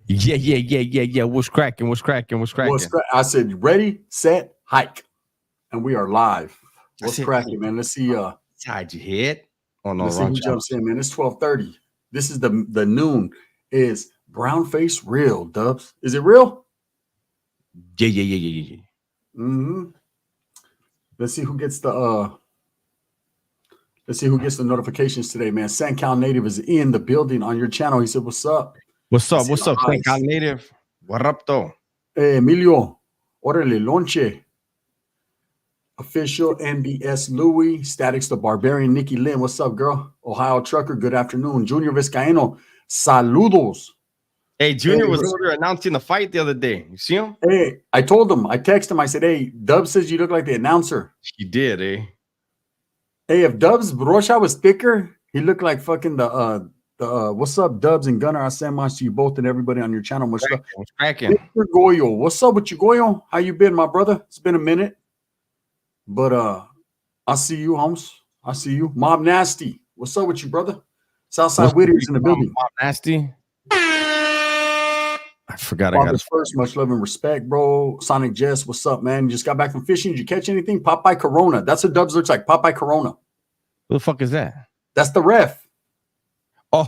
Yeah. What's cracking? I said, ready, set, hike. And we are live. What's cracking, man? Let's see. Inside your head. Oh no, let's see who jumps in, man. It's 12:30. This is the noon. Is brown face real, Dubs? Is it real? Yeah. Mm-hmm. Let's see who gets the notifications today, man. Sancho Native is in the building on your channel. He said, "What's up? What's up, Sancho Native? What up, though? Hey, Emilio, órale, lonche. Official NBS Louis, Statics the Barbarian, Nikki Lynn. What's up, girl? Ohio Trucker, good afternoon. Junior Vizcaíno, saludos. Hey, Junior was over there announcing the fight the other day. You see him? Hey, I told him, I texted him, I said, hey, Dubs says you look like the announcer. He did, eh? Hey, if Dubs Rocha was thicker, he looked like fucking the what's up, Dubs and Gunner? I send mine to you both and everybody on your channel. What's cracking? Mr. Goyo, what's up with you, Goyo? How you been, my brother? It's been a minute. But I see you, Holmes. I see you. Mob Nasty. What's up with you, brother? Southside Whittier's in the building. Mob Nasty. I forgot I got it first. Much love and respect, bro. Sonic Jess, what's up, man? You just got back from fishing. Did you catch anything? Popeye Corona. That's what Dubs looks like. Popeye Corona. Who the fuck is that? That's the ref. Oh,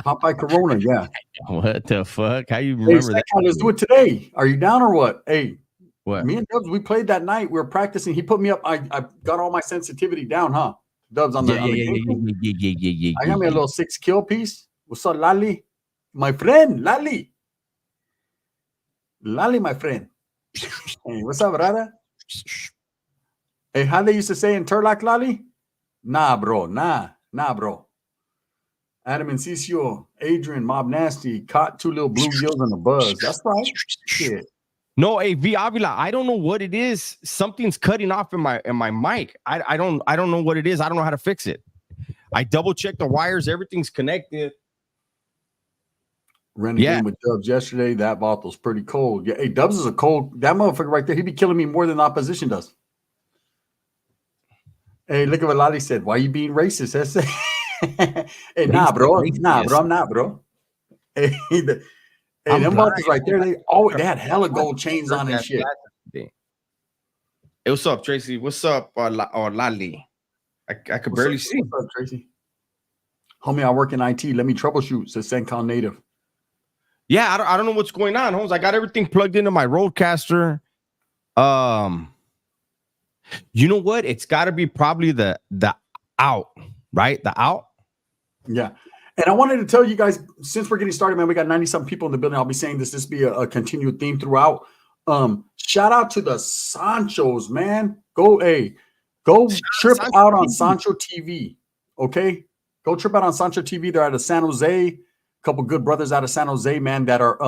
Popeye Corona, yeah. What the fuck? How you remember that? Let's do it today. Are you down or what? Hey. What? Me and Dubs, we played that night. We were practicing. He put me up. I got all my sensitivity down, huh? Dubs on the yeah. I got me a little 6 kill piece. What's up, Lali? My friend, Lali. Lali, my friend. Hey, what's up, brother? Hey, how they used to say in Turlock, Lali? Nah, bro. Nah, bro. Adam and Cicio, Adrian, Mob Nasty, caught 2 little blue gills in the buzz. That's right. Shit. No, hey, V Avila, I don't know what it is. Something's cutting off in my mic. I don't know what it is. I don't know how to fix it. I double checked the wires. Everything's connected. Ran a game with Dubs yesterday. That bottle's pretty cold. Yeah, hey, Dubs is a cold. That motherfucker right there, he'd be killing me more than the opposition does. Hey, look at what Lali said. Why are you being racist? Hey, nah, bro. Nah, bro. I'm not, bro. Hey, them bottles right there, they had hella gold chains on and shit. Hey, what's up, Tracy? What's up, Lali? I could barely see. What's up, Tracy? Homie, I work in IT. Let me troubleshoot, says Sancho Native. Yeah, I don't know what's going on, Holmes. I got everything plugged into my Roadcaster. You know what? It's got to be probably the out, right? The out. Yeah. And I wanted to tell you guys, since we're getting started, man, we got 90-something people in the building. I'll be saying this be a continued theme throughout. Shout out to the Sanchos, man. Go trip out on Sancho TV. Okay? Go trip out on Sancho TV. They're out of San Jose. A couple good brothers out of San Jose, man, that are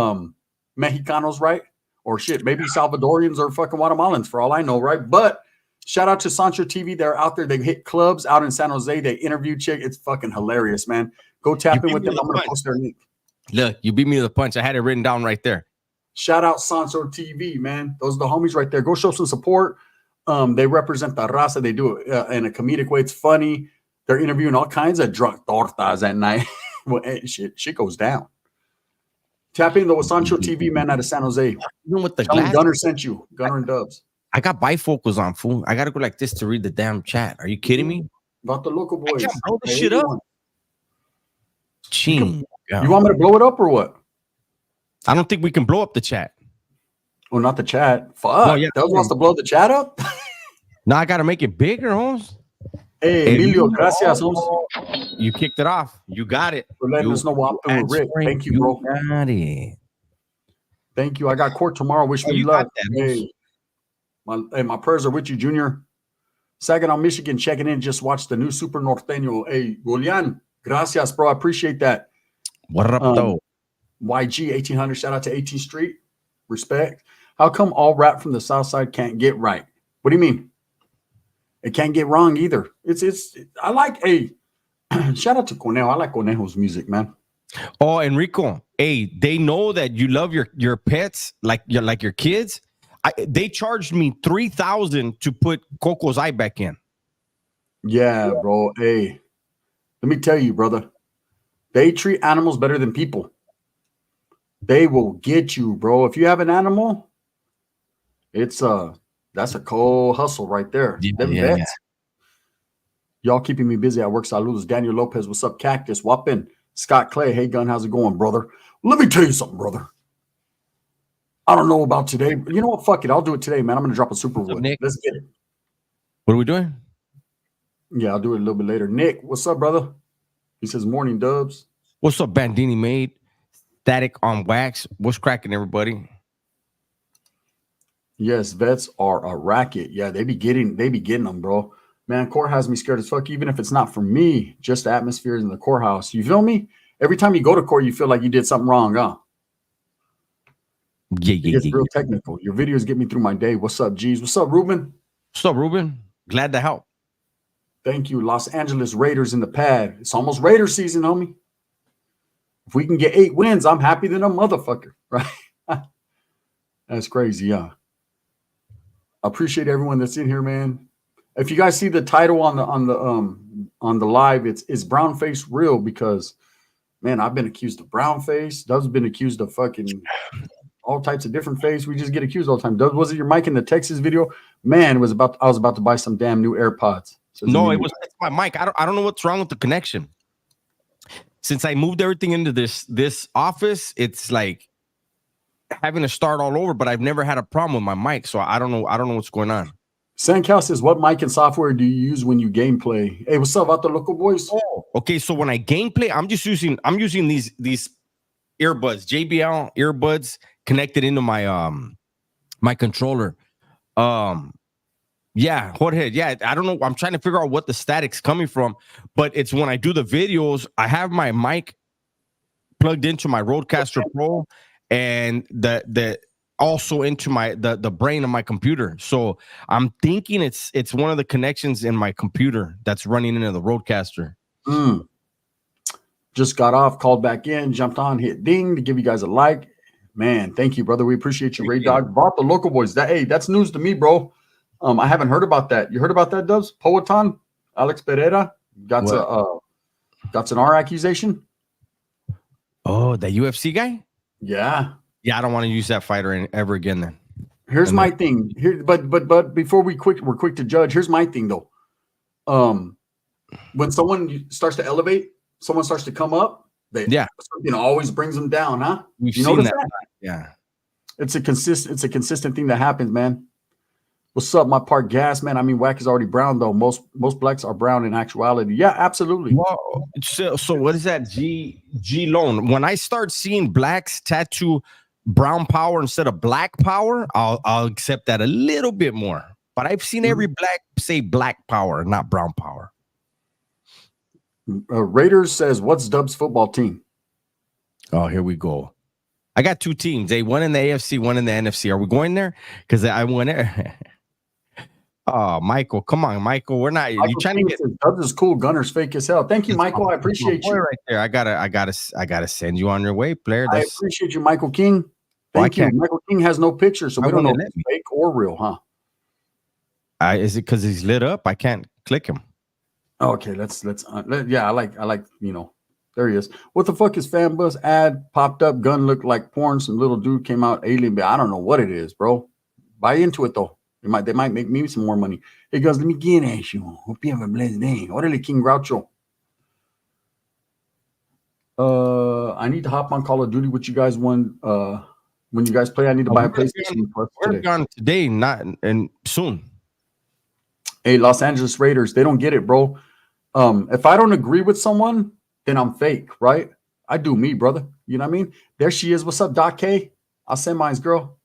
Mexicanos, right? Or shit, maybe Salvadorians or fucking Guatemalans for all I know, right? But shout out to Sancho TV. They're out there. They hit clubs out in San Jose. They interview chick. It's fucking hilarious, man. Go tap in with them. I'm going to post their link. Look, you beat me to the punch. I had it written down right there. Shout out Sancho TV, man. Those are the homies right there. Go show some support. They represent the raza. They do it in a comedic way. It's funny. They're interviewing all kinds of drunk tortas at night. Well, shit goes down. Tap in, though, with Sancho TV, man, out of San Jose. Even with the Gunner sent you. Gunner and Dubs. I got bifocals on, fool. I got to go like this to read the damn chat. Are you kidding me? About the local boys. I can't blow this shit up. You want me to blow it up or what? I don't think we can blow up the chat. Well, not the chat. Fuck. No, yeah. Dubs wants to blow the chat up? No, I got to make it bigger, Holmes. Hey, Emilio, gracias, Holmes. You kicked it off. You got it. For letting us know what I'm doing with Rick. Thank you, bro. Got it. Thank you. I got court tomorrow. Wish me luck. Hey, my prayers are with you, Junior. Saginaw, Michigan, checking in. Just watched the new Super Norteño. Hey, Julian, gracias, bro. I appreciate that. What up, though? YG 1800. Shout out to 18th Street. Respect. How come all rap from the South Side can't get right? What do you mean? It can't get wrong either. I like shout out to Conejo. I like Conejo's music, man. Oh, Enrico. Hey, they know that you love your pets like your kids. They charged me $3,000 to put Coco's eye back in. Yeah, bro. Hey, let me tell you, brother. They treat animals better than people. They will get you, bro. If you have an animal, it's that's a cold hustle right there. Yeah, Them yeah, vets, y'all keeping me busy at work. Saludos. Daniel Lopez, what's up? Cactus, Whoppin. Scott Clay, hey gun, how's it going, brother? Let me tell you something, brother. I don't know about today, but you know what? Fuck it. I'll do it today, man. I'm gonna drop a Superwood. Nick? Let's get it. What are we doing? Yeah, I'll do it a little bit later. Nick, what's up, brother? He says, morning, Dubs. What's up, Bandini Made? Static on wax. What's cracking, everybody? Yes, vets are a racket. Yeah, they be getting them, bro. Man, court has me scared as fuck, even if it's not for me, just the atmosphere in the courthouse. You feel me? Every time you go to court, you feel like you did something wrong, huh? Yeah, It yeah, gets yeah. real technical. Your videos get me through my day. What's up, G's? What's up, Ruben? What's up, Ruben? Glad to help. Thank you. Los Angeles Raiders in the pad. It's almost Raider season, homie. If we can get 8 wins, I'm happy than a motherfucker, right? That's crazy, yeah. I appreciate everyone that's in here, man. If you guys see the title on the live, it's brown face real, because man, I've been accused of brown face. Doug's been accused of fucking all types of different face. We just get accused all the time. Doug, was it your mic in the Texas video? Man, I was about to buy some damn new AirPods. No, it's my mic. I don't know what's wrong with the connection. Since I moved everything into this office, it's like having to start all over, but I've never had a problem with my mic, so I don't know what's going on. Sandcal says, what mic and software do you use when you gameplay? Hey, what's up out the local boys? Oh, okay. So when I gameplay, I'm using these earbuds, JBL earbuds connected into my my controller. Yeah, Jorge. Yeah, I don't know. I'm trying to figure out what the static's coming from, but it's when I do the videos, I have my mic plugged into my Rodecaster Pro and the also into the brain of my computer. So I'm thinking it's one of the connections in my computer that's running into the Rodecaster. Just got off, called back in, jumped on, hit ding to give you guys a like. Man, thank you, brother. We appreciate you, Ray Dog. Bought the local boys. That's news to me, bro. I haven't heard about that. You heard about that, Dubs? Poetan, Alex Pereira got an R accusation. Oh, the UFC guy? Yeah. Yeah, I don't want to use that fighter ever again then. Here's my thing. Here, but before we're quick to judge. Here's my thing though. When someone starts to elevate, someone starts to come up, something always brings them down, huh? We've seen that. Yeah. It's a consistent thing that happens, man. What's up, my part gas, man? I mean, whack is already brown though. Most blacks are brown in actuality. Yeah, absolutely. Well, so what is that? G loan. When I start seeing blacks tattoo brown power instead of black power, I'll accept that a little bit more. But I've seen every black say black power, not brown power. Raiders says, what's Dub's football team? Oh, here we go. I got 2 teams. One in the AFC, one in the NFC. Are we going there? Because I went there. Oh, Michael, come on, Michael. We're not. You trying to get Dubs is cool. Gunner's fake as hell. Thank you, Michael. I appreciate you right there. I gotta send you on your way, player. I appreciate you, Michael King. Thank you. Michael King has no picture, so we don't know if it's fake or real, huh? Is it because he's lit up? I can't click him. Okay, let's yeah, I like there he is. What the fuck is fan bus ad popped up? Gun looked like porn. Some little dude came out alien, but I don't know what it is, bro. Buy into it though. They might make me some more money. Hey guys, let me get at you. Hope you have a blessed day. Orale, King Groucho. I need to hop on Call of Duty with you guys when you guys play. I need to buy a PlayStation. We're gone today, not and soon. Hey, Los Angeles Raiders, they don't get it, bro. If I don't agree with someone, then I'm fake, right? I do me, brother. You know what I mean? There she is. What's up, Doc K? I'll send mine's girl.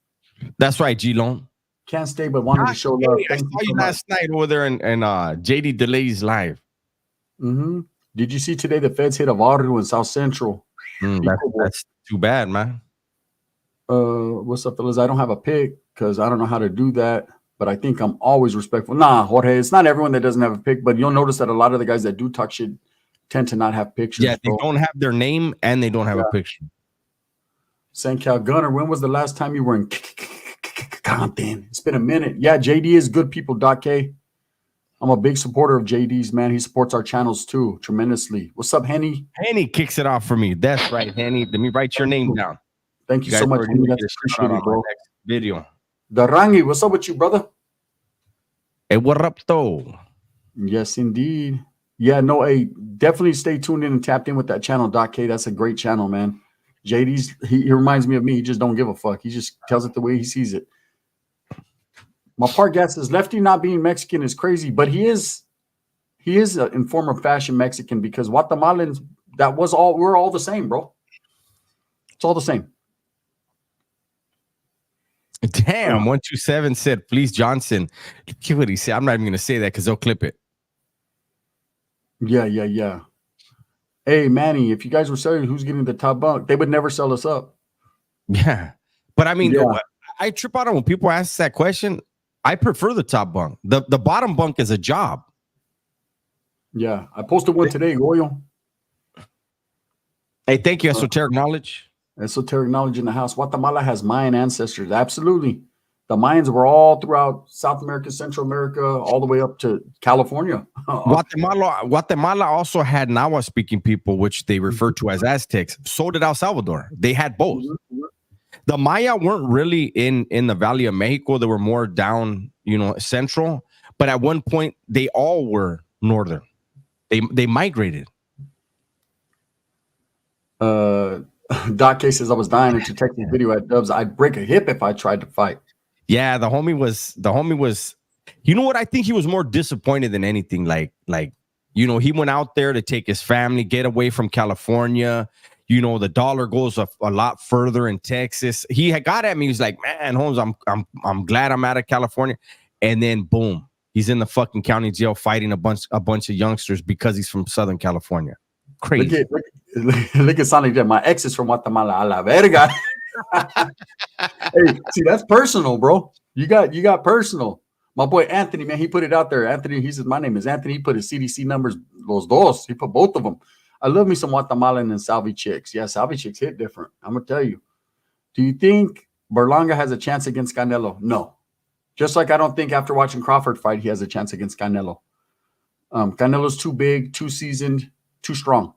That's right, G-Lone. Can't stay, but wanted to show love. I saw you last night over there and JD Delays live. Did you see today the feds hit Avaru in South Central? That's too bad, man. What's up, fellas? I don't have a pick because I don't know how to do that, but I think I'm always respectful. Nah, Jorge, it's not everyone that doesn't have a pick, but you'll notice that a lot of the guys that do talk shit tend to not have pictures. Yeah, they don't have their name and they don't have a picture. St. Cal Gunner, when was the last time you were in Compton? It's been a minute. Yeah, JD is good people, Doc K. I'm a big supporter of JD's, man. He supports our channels too tremendously. What's up, Henny? Henny kicks it off for me. That's right, Henny. Let me write your name down. Thank you so much. already know That's your shout appreciated, out on my bro. next video. Darangi, what's up with you, brother? Hey, what up, though? Yes, indeed. Yeah, no, hey, definitely stay tuned in and tapped in with that channel, Doc K. That's a great channel, man. JD's he reminds me of me. He just don't give a fuck. He just tells it the way he sees it. My part guess is Lefty not being Mexican is crazy, but he is in form of fashion Mexican because Guatemalans, we're all the same, bro. It's all the same. Damn, 127 said, please, Johnson. Look what he said. I'm not even going to say that because they'll clip it. Yeah. Hey, Manny, if you guys were selling who's getting the top bunk, they would never sell us up. Yeah. But I mean, Yeah. I trip out on when people ask that question. I prefer the top bunk. The bottom bunk is a job. Yeah. I posted one today, Goyo. Hey, thank you, Esoteric Knowledge. Esoteric knowledge in the house. Guatemala has Mayan ancestors. Absolutely. The Mayans were all throughout South America, Central America, all the way up to California. Guatemala also had Nahua speaking people, which they refer to as Aztecs. So did El Salvador. They had both. The Maya weren't really in the Valley of Mexico. They were more down, central. But at one point, they all were northern. They migrated. Doc K says I was dying to check this video at Dubs. I'd break a hip if I tried to fight. Yeah, the homie was. You know what? I think he was more disappointed than anything. Like he went out there to take his family, get away from California. The dollar goes a lot further in Texas. He had got at me. He was like, "Man, Holmes, I'm glad I'm out of California." And then boom, he's in the fucking county jail fighting a bunch of youngsters because he's from Southern California. Crazy. Look at Sonic. My ex is from Guatemala. A la verga. Hey, see, that's personal, bro. You got personal. My boy Anthony, man, he put it out there. Anthony, he says, my name is Anthony. He put his CDC numbers, los dos. He put both of them. I love me some Guatemalan and Salvi chicks. Yeah, Salvi chicks hit different. I'm going to tell you. Do you think Berlanga has a chance against Canelo? No. Just like I don't think after watching Crawford fight, he has a chance against Canelo. Canelo's too big, too seasoned, too strong.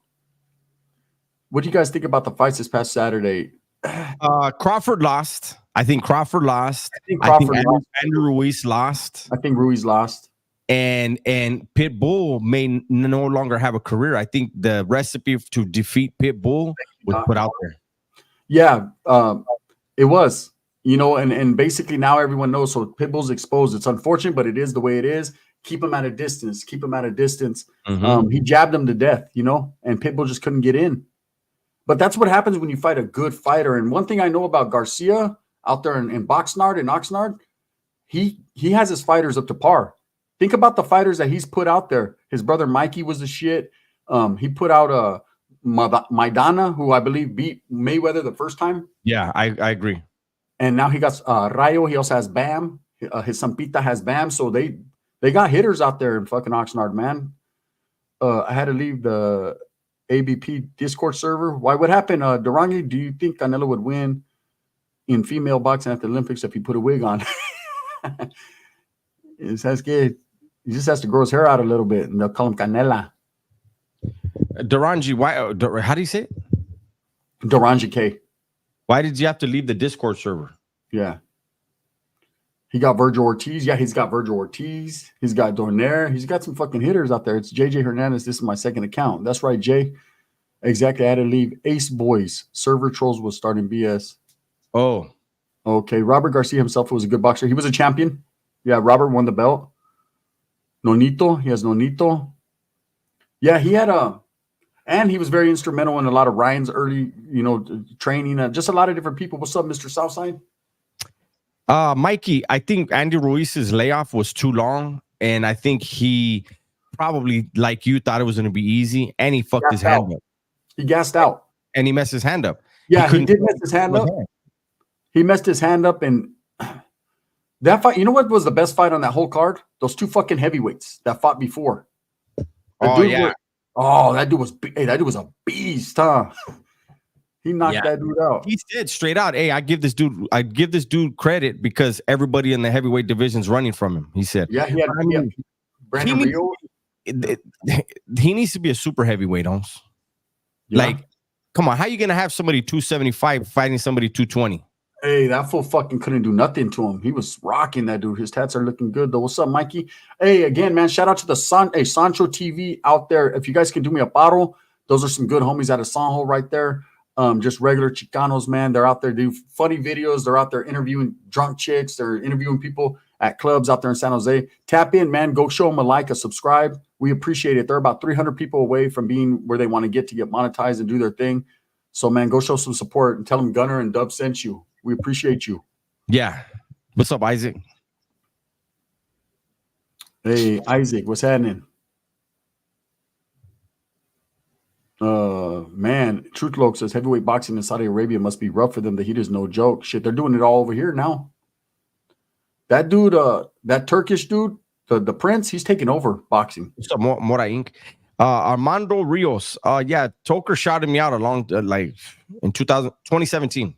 What do you guys think about the fights this past Saturday? Crawford lost. I think Crawford lost. I think Andrew Ruiz lost. I think Ruiz lost. And Pitbull may no longer have a career. I think the recipe to defeat Pitbull was put out there. Yeah, it was. And basically now everyone knows. So Pitbull's exposed. It's unfortunate, but it is the way it is. Keep him at a distance. Mm-hmm. He jabbed him to death, and Pitbull just couldn't get in. But that's what happens when you fight a good fighter. And one thing I know about Garcia out there in Oxnard, he has his fighters up to par. Think about the fighters that he's put out there. His brother Mikey was the shit. He put out Maidana, who I believe beat Mayweather the first time. Yeah, I agree. And now he got Rayo. He also has Bam. His Sampita has Bam. So they got hitters out there in fucking Oxnard, man. I had to leave the ABP Discord server. Why? What happened? Durangi, do you think Canelo would win in female boxing at the Olympics if he put a wig on? That's good. He just has to grow his hair out a little bit, and they'll call him Canela. Durangi, why? How do you say it? Durangi K. Why did you have to leave the Discord server? Yeah. He got Virgil Ortiz. Yeah, he's got Virgil Ortiz. He's got Dornaire. He's got some fucking hitters out there. It's JJ Hernandez. This is my second account. That's right, Jay. Exactly. I had to leave Ace Boys. Server trolls was starting BS. Oh. Okay. Robert Garcia himself was a good boxer. He was a champion. Yeah, Robert won the belt. Nonito. He has Nonito. Yeah, he had and he was very instrumental in a lot of Ryan's early, training. Just a lot of different people. What's up, Mr. Southside? Mikey, I think Andy Ruiz's layoff was too long, and I think he probably, like you, thought it was going to be easy, and he fucked his hand up. He gassed out. And he messed his hand up. Yeah, he did mess his hand up. He messed his hand up, and that fight, you know what was the best fight on that whole card? Those two fucking heavyweights that fought before. That dude was a beast, huh? He knocked that dude out. He did straight out. Hey, I give this dude credit because everybody in the heavyweight division's running from him. He said, "Yeah, he had Brandon Rio. He needs to be a super heavyweight, Holmes. Yeah. Like Come on, how you gonna have somebody 275 fighting somebody 220? Hey, that fool fucking couldn't do nothing to him. He was rocking that dude. His tats are looking good though. What's up, Mikey? Hey, again, man, shout out to the Sancho TV out there. If you guys can do me a bottle, those are some good homies out of Sanjo right there. Just regular Chicanos, man. They're out there do funny videos. They're out there interviewing drunk chicks. They're interviewing people at clubs out there in San Jose. Tap in, man. Go show them a like, a subscribe. We appreciate it. They're about 300 people away from being where they want to get monetized and do their thing. So, man, go show some support and tell them Gunner and Dub sent you. We appreciate you. Yeah. What's up, Isaac? Hey, Isaac, what's happening? Man, Truth Loke says heavyweight boxing in Saudi Arabia must be rough for them. The heat is no joke. Shit, they're doing it all over here now. That dude, that Turkish dude, the Prince, he's taking over boxing. What's up, Mora Inc? Armando Rios. Yeah, Toker shouted me out along like in 2017.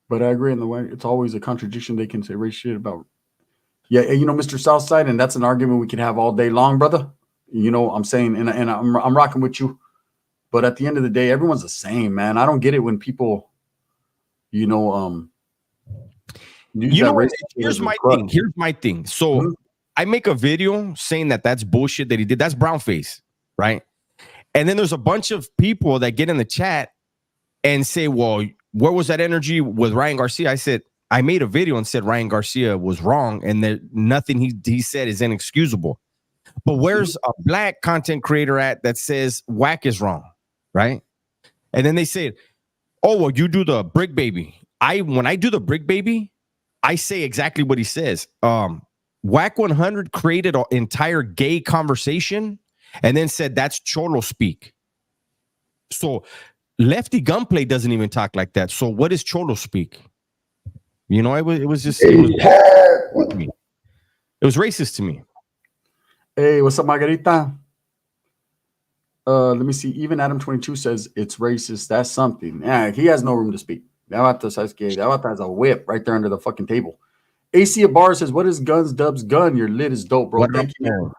But I agree in the way it's always a contradiction. They can say race shit about. Yeah, you know, Mr. Southside, and that's an argument we can have all day long, brother. You know, I'm saying, and I'm rocking with you. But at the end of the day, everyone's the same, man. I don't get it when people, you know, here's my thing. Here's my thing. So I make a video saying that that's bullshit that he did. That's brown face, right? And then there's a bunch of people that get in the chat and say, well, where was that energy with Ryan Garcia? I said, I made a video and said Ryan Garcia was wrong and that nothing he said is inexcusable. But where's a black content creator at that says Whack is wrong, right? And then they say, oh, well, you do the Brick Baby. When I do the Brick Baby, I say exactly what he says. Whack 100 created an entire gay conversation and then said that's Cholo speak. So Lefty Gunplay doesn't even talk like that. So what is Cholo speak? You know, it was racist to me. Hey, what's up, Margarita? Let me see. Even Adam 22 says it's racist. That's something. Yeah, he has no room to speak. That has a whip right there under the fucking table. AC Bar says, what is Guns Dub's gun? Your lid is dope, bro. Thank you, man.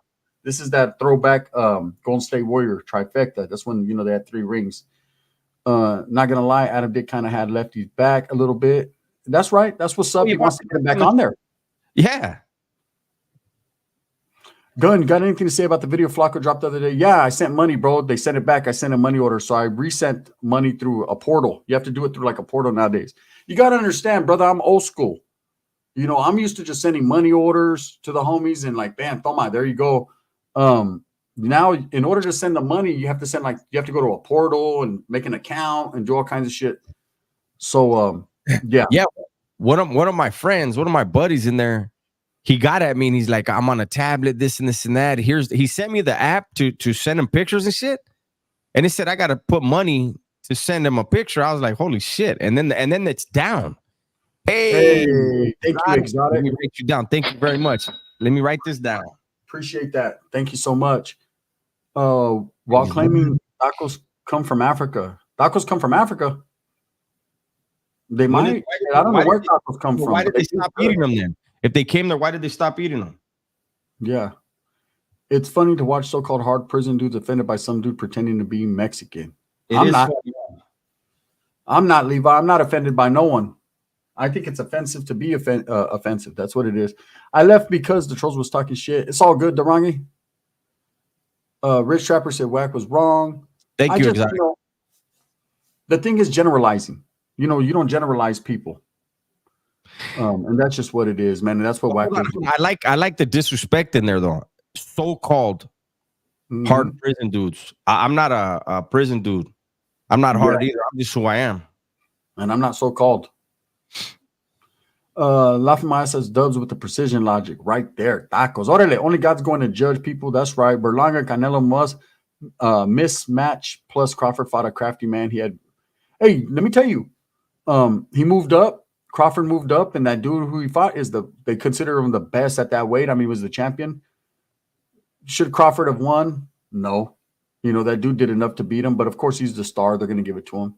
This is that throwback Golden State Warrior trifecta. That's when, you know, they had 3 rings. Not gonna lie, Adam did kind of had Lefty's back a little bit. That's right. That's what's up. He wants to get him back on there. Yeah. Gun, got anything to say about the video Flacco dropped the other day? Yeah, I sent money, bro. They sent it back. I sent a money order. So I resent money through a portal. You have to do it through like a portal nowadays. You got to understand, brother, I'm old school. You know, I'm used to just sending money orders to the homies and like, bam, toma, there you go. Now, in order to send the money, you have to go to a portal and make an account and do all kinds of shit. So, yeah. Yeah. One of my friends, one of my buddies in there, he got at me and he's like, I'm on a tablet, this and this and that. He sent me the app to send him pictures and shit. And he said, I got to put money to send him a picture. I was like, holy shit. And then it's down. Hey, thank you, Exotic. Let me write you down. Thank you very much. Let me write this down. Appreciate that. Thank you so much. While claiming tacos come from Africa. Tacos come from Africa. They might. I don't know where tacos come from. Why did they stop eating them then? If they came there, why did they stop eating them? Yeah. It's funny to watch so-called hard prison dudes offended by some dude pretending to be Mexican. I'm not, Levi. I'm not offended by no one. I think it's offensive to be offensive. That's what it is. I left because the trolls was talking shit. It's all good, Darangi. Rich Trapper said Whack was wrong. Thank you, exactly. You know, the thing is generalizing. You know, you don't generalize people. And that's just what it is, man. And that's what Whack is. I like the disrespect in there, though. So-called hard prison dudes. I'm not a prison dude. I'm not hard either. I'm just who I am. And I'm not so-called. Lafayette says Dubs with the precision logic right there. Tacos. Orale, only God's going to judge people. That's right. Berlanga, Canelo must mismatch. Plus Crawford fought a crafty man. Hey, let me tell you. He moved up. Crawford moved up, and that dude who he fought they consider him the best at that weight. I mean, he was the champion. Should Crawford have won? No. You know, that dude did enough to beat him, but of course he's the star. They're going to give it to him.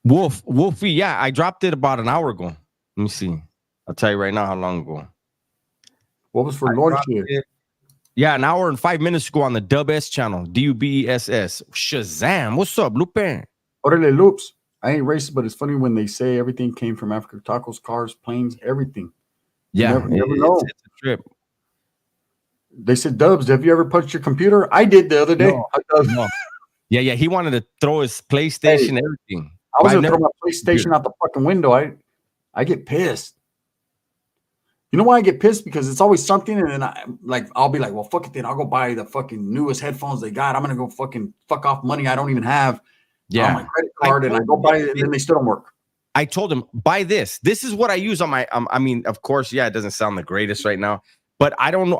Wolfie, yeah, I dropped it about an hour ago. Let me see. I'll tell you right now how long ago. What was for launch here? Yeah, an hour and 5 minutes ago on the Dub S channel, DUBESS. Shazam. What's up, Lupe? Orale loops. I ain't racist, but it's funny when they say everything came from Africa. Tacos, cars, planes, everything. You Yeah, never know. it's a trip. They said, Dubs, have you ever punched your computer? I did the other day. No. Yeah. He wanted to throw his PlayStation, everything. I was going to throw my PlayStation out the fucking window. I get pissed. You know why I get pissed? Because it's always something, and then I'll be like, well, fuck it then. I'll go buy the fucking newest headphones they got. I'm going to go fucking fuck off money I don't even have on my credit card, and I go buy it, and then they still don't work. I told him, buy this. This is what I use on my, I mean, of course, yeah, it doesn't sound the greatest right now, but I don't know.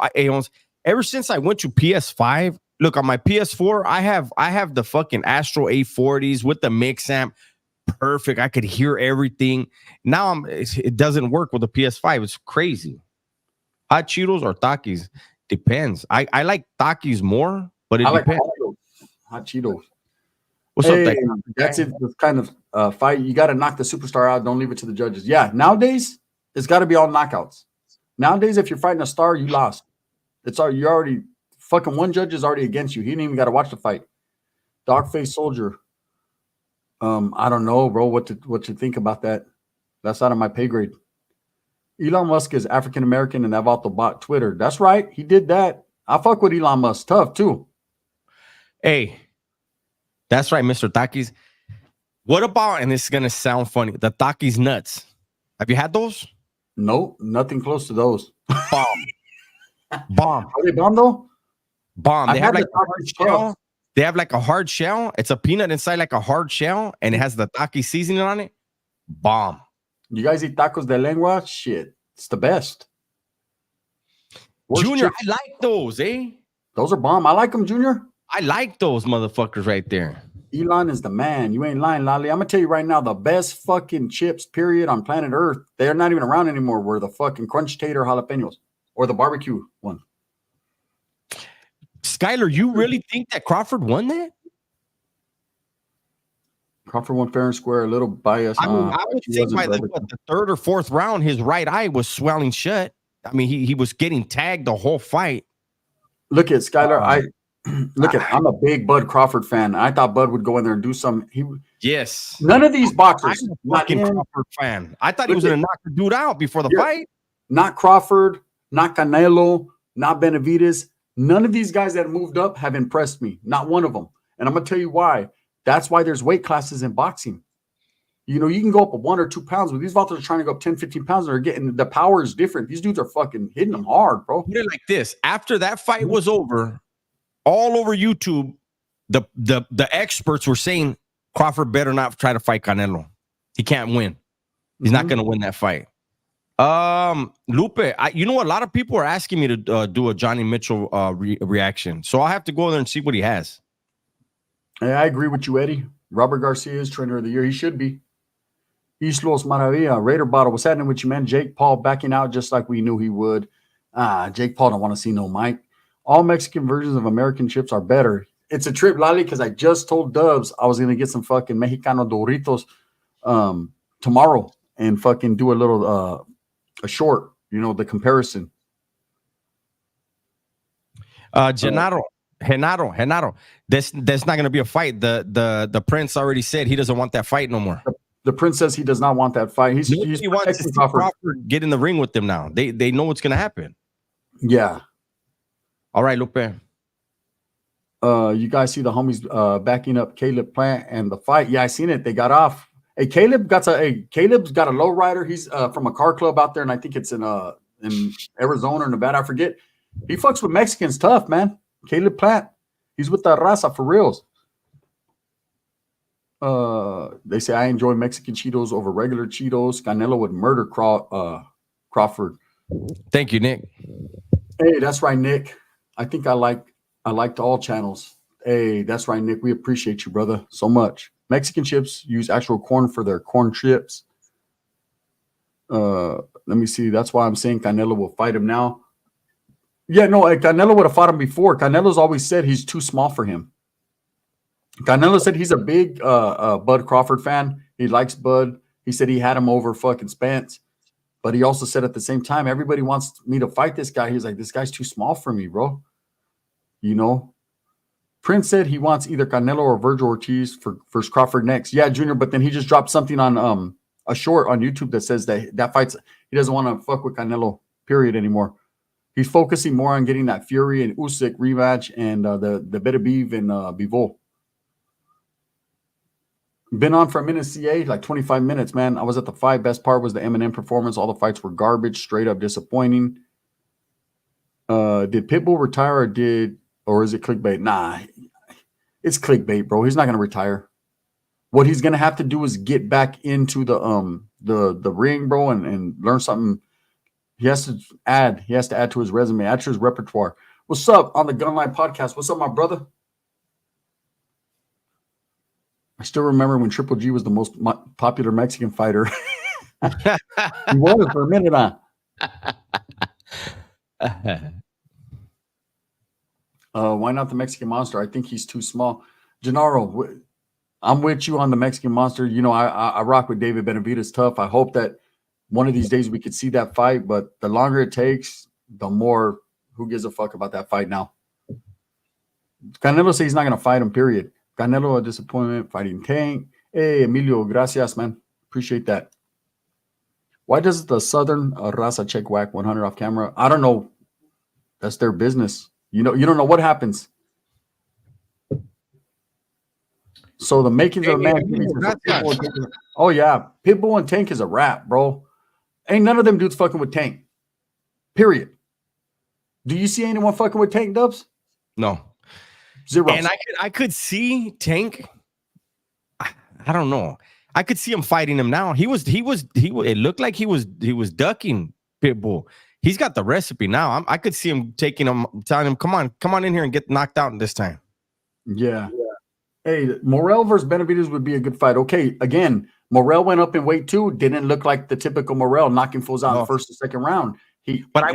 Ever since I went to PS5, look, on my PS4, I have the fucking Astro A40s with the mix amp. Perfect. I could hear everything. Now it doesn't work with the PS5. It's crazy. Hot Cheetos or Takis? Depends. I like Takis more, but it depends. Hot Cheetos. What's up? That's it. This kind of fight. You got to knock the superstar out. Don't leave it to the judges. Yeah. Nowadays, it's got to be all knockouts. Nowadays, if you're fighting a star, you lost. You already fucking one judge is already against you. He didn't even got to watch the fight. Dogface Soldier. I don't know, bro. What to think about that? That's out of my pay grade. Elon Musk is African American and Avato bought Twitter. That's right. He did that. I fuck with Elon Musk. Tough too. Hey, that's right, Mr. Takis. What about, and this is gonna sound funny, the Takis nuts? Have you had those? No, nothing close to those. Bomb. Bomb. Are they bomb though? Bomb. They have like a hard shell. They have like a hard shell. It's a peanut inside like a hard shell, and it has the Taki seasoning on it. Bomb. You guys eat tacos de lengua? Shit. It's the best. Junior, I like those, eh? Those are bomb. I like them, Junior. I like those motherfuckers right there. Elon is the man. You ain't lying, Lolly. I'm going to tell you right now, the best fucking chips, period, on planet Earth, they're not even around anymore, were the fucking crunch tater jalapenos or the barbecue one. Skyler, you really think that Crawford won that? Crawford won fair and square, a little biased. I mean, I would think by the third or fourth round, his right eye was swelling shut. I mean, he was getting tagged the whole fight. Look at Skyler. I'm a big Bud Crawford fan. I thought Bud would go in there and do something. Yes. None of these boxers. I'm a fucking Crawford fan. I thought he was going to knock the dude out before the fight. Not Crawford, not Canelo, not Benavidez. None of these guys that moved up have impressed me. Not one of them. And I'm going to tell you why. That's why there's weight classes in boxing. You know, you can go up 1 or 2 pounds, but these fighters are trying to go up 10, 15 pounds. They're getting the power is different. These dudes are fucking hitting them hard, bro. Put it like this. After that fight was over, all over YouTube, the experts were saying Crawford better not try to fight Canelo. He can't win. He's not going to win that fight. Lupe, you know, a lot of people are asking me to do a Johnny Mitchell reaction. So I'll have to go there and see what he has. Hey, I agree with you, Eddie. Robert Garcia is trainer of the year. He should be. Islos Maravilla, Raider Bottle. What's happening with you, man? Jake Paul backing out just like we knew he would. Jake Paul don't want to see no Mike. All Mexican versions of American chips are better. It's a trip, Lali, because I just told Dubs I was going to get some fucking Mexicano Doritos tomorrow and fucking do a little a short, you know, the comparison. Genaro. There's not going to be a fight. The Prince already said he doesn't want that fight no more. The Prince says he does not want that fight. He wants to see Crawford get in the ring with them now. They know what's going to happen. Yeah. All right, Lupe. You guys see the homies backing up Caleb Plant and the fight? Yeah, I seen it. They got off. Hey, Caleb's got a low rider. He's from a car club out there, and I think it's in Arizona or Nevada. I forget. He fucks with Mexicans tough, man. Caleb Plant. He's with the raza for reals. They say I enjoy Mexican Cheetos over regular Cheetos. Canelo would murder Crawford. Thank you, Nick. Hey, that's right, Nick. I think I liked all channels. Hey, that's right, Nick. We appreciate you, brother, so much. Mexican chips use actual corn for their corn chips. Let me see. That's why I'm saying Canelo will fight him now. Yeah, no, Canelo would have fought him before. Canelo's always said he's too small for him. Canelo said he's a big Bud Crawford fan. He likes Bud. He said he had him over fucking Spence. But he also said at the same time, everybody wants me to fight this guy. He's like, this guy's too small for me, bro. You know? Prince said he wants either Canelo or Virgil Ortiz for Crawford next. Yeah, Junior, but then he just dropped something on a short on YouTube that says that fight's he doesn't want to fuck with Canelo, period, anymore. He's focusing more on getting that Fury and Usyk rematch and the Beterbiev and Bivol. Been on for a minute, CA, like 25 minutes, man. I was at the fight. Best part was the Eminem performance. All the fights were garbage, straight up disappointing. Did Pitbull retire or is it clickbait? Nah, it's clickbait, bro. He's not gonna retire. What he's gonna have to do is get back into the ring, bro, and learn something. He has to add to his resume, add to his repertoire. What's up on the Gunline Podcast? What's up, my brother? I still remember when Triple G was the most popular Mexican fighter. He was for a minute, why not the Mexican Monster? I think he's too small. Gennaro, I'm with you on the Mexican Monster. You know, I rock with David Benavidez tough. I hope that one of these days we could see that fight, but the longer it takes, the more who gives a fuck about that fight now. Canelo says he's not going to fight him, period. Canelo, a disappointment, fighting Tank. Hey, Emilio, gracias, man. Appreciate that. Why does the Southern Raza check whack 100 off camera? I don't know. That's their business. You don't know what happens. So the makings of a man. Oh, yeah. Pitbull and Tank is a rap, bro. Ain't none of them dudes fucking with Tank. Period. Do you see anyone fucking with Tank, Dubs? No. Zero. And I could see Tank. I don't know. I could see him fighting him now. It looked like he was ducking Pitbull. He's got the recipe now. I could see him taking him, telling him, come on in here and get knocked out this time. Yeah. Hey, Morrell versus Benavidez would be a good fight. Okay, again, Morrell went up in weight too. Didn't look like the typical Morrell knocking fools out in the first and second round. But I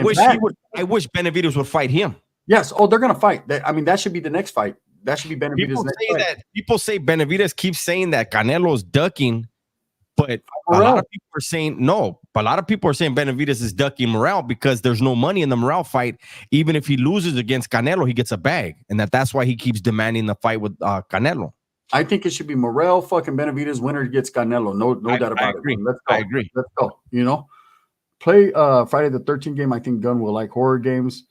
wish Benavidez would fight him. Yes. Oh, they're gonna fight. That should be the next fight. That should be Benavidez' next fight. People say Benavidez keeps saying that Canelo's ducking, but a lot of people are saying no. But a lot of people are saying Benavidez is ducking Morrell because there's no money in the Morrell fight. Even if he loses against Canelo, he gets a bag, and that's why he keeps demanding the fight with Canelo. I think it should be Morrell fucking Benavidez. Winner gets Canelo. No doubt about it. Let's go. I agree. Let's go. You know, play Friday the 13th game. I think Gunn will like horror games.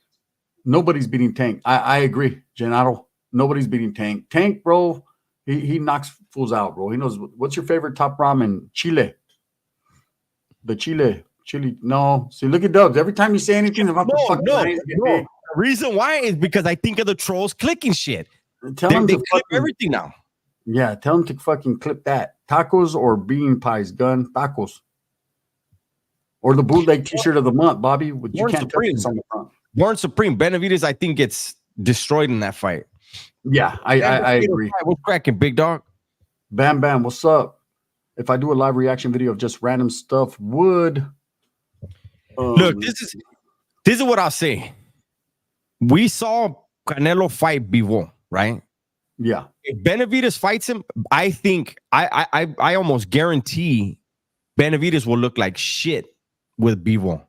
Nobody's beating Tank. I agree, Gennaro. Nobody's beating Tank. Tank, bro, he knocks fools out, bro. He knows. What's your favorite top ramen? Chile. The Chile. No. See, look at Dubs. Every time you say anything about the fucking the reason why is because I think of the trolls clicking shit. Tell them to clip everything now. Yeah, tell them to fucking clip that. Tacos or bean pies, Gun. Tacos. Or the bootleg t-shirt of the month, Bobby. You can't touch this on the front. Born Supreme. Benavidez, I think, gets destroyed in that fight. Yeah, I agree. What's cracking, big dog? Bam, bam. What's up? If I do a live reaction video of just random stuff, would look, this is what I'll say. We saw Canelo fight Bivol, right? Yeah. If Benavidez fights him, I think I almost guarantee Benavidez will look like shit with Bivol.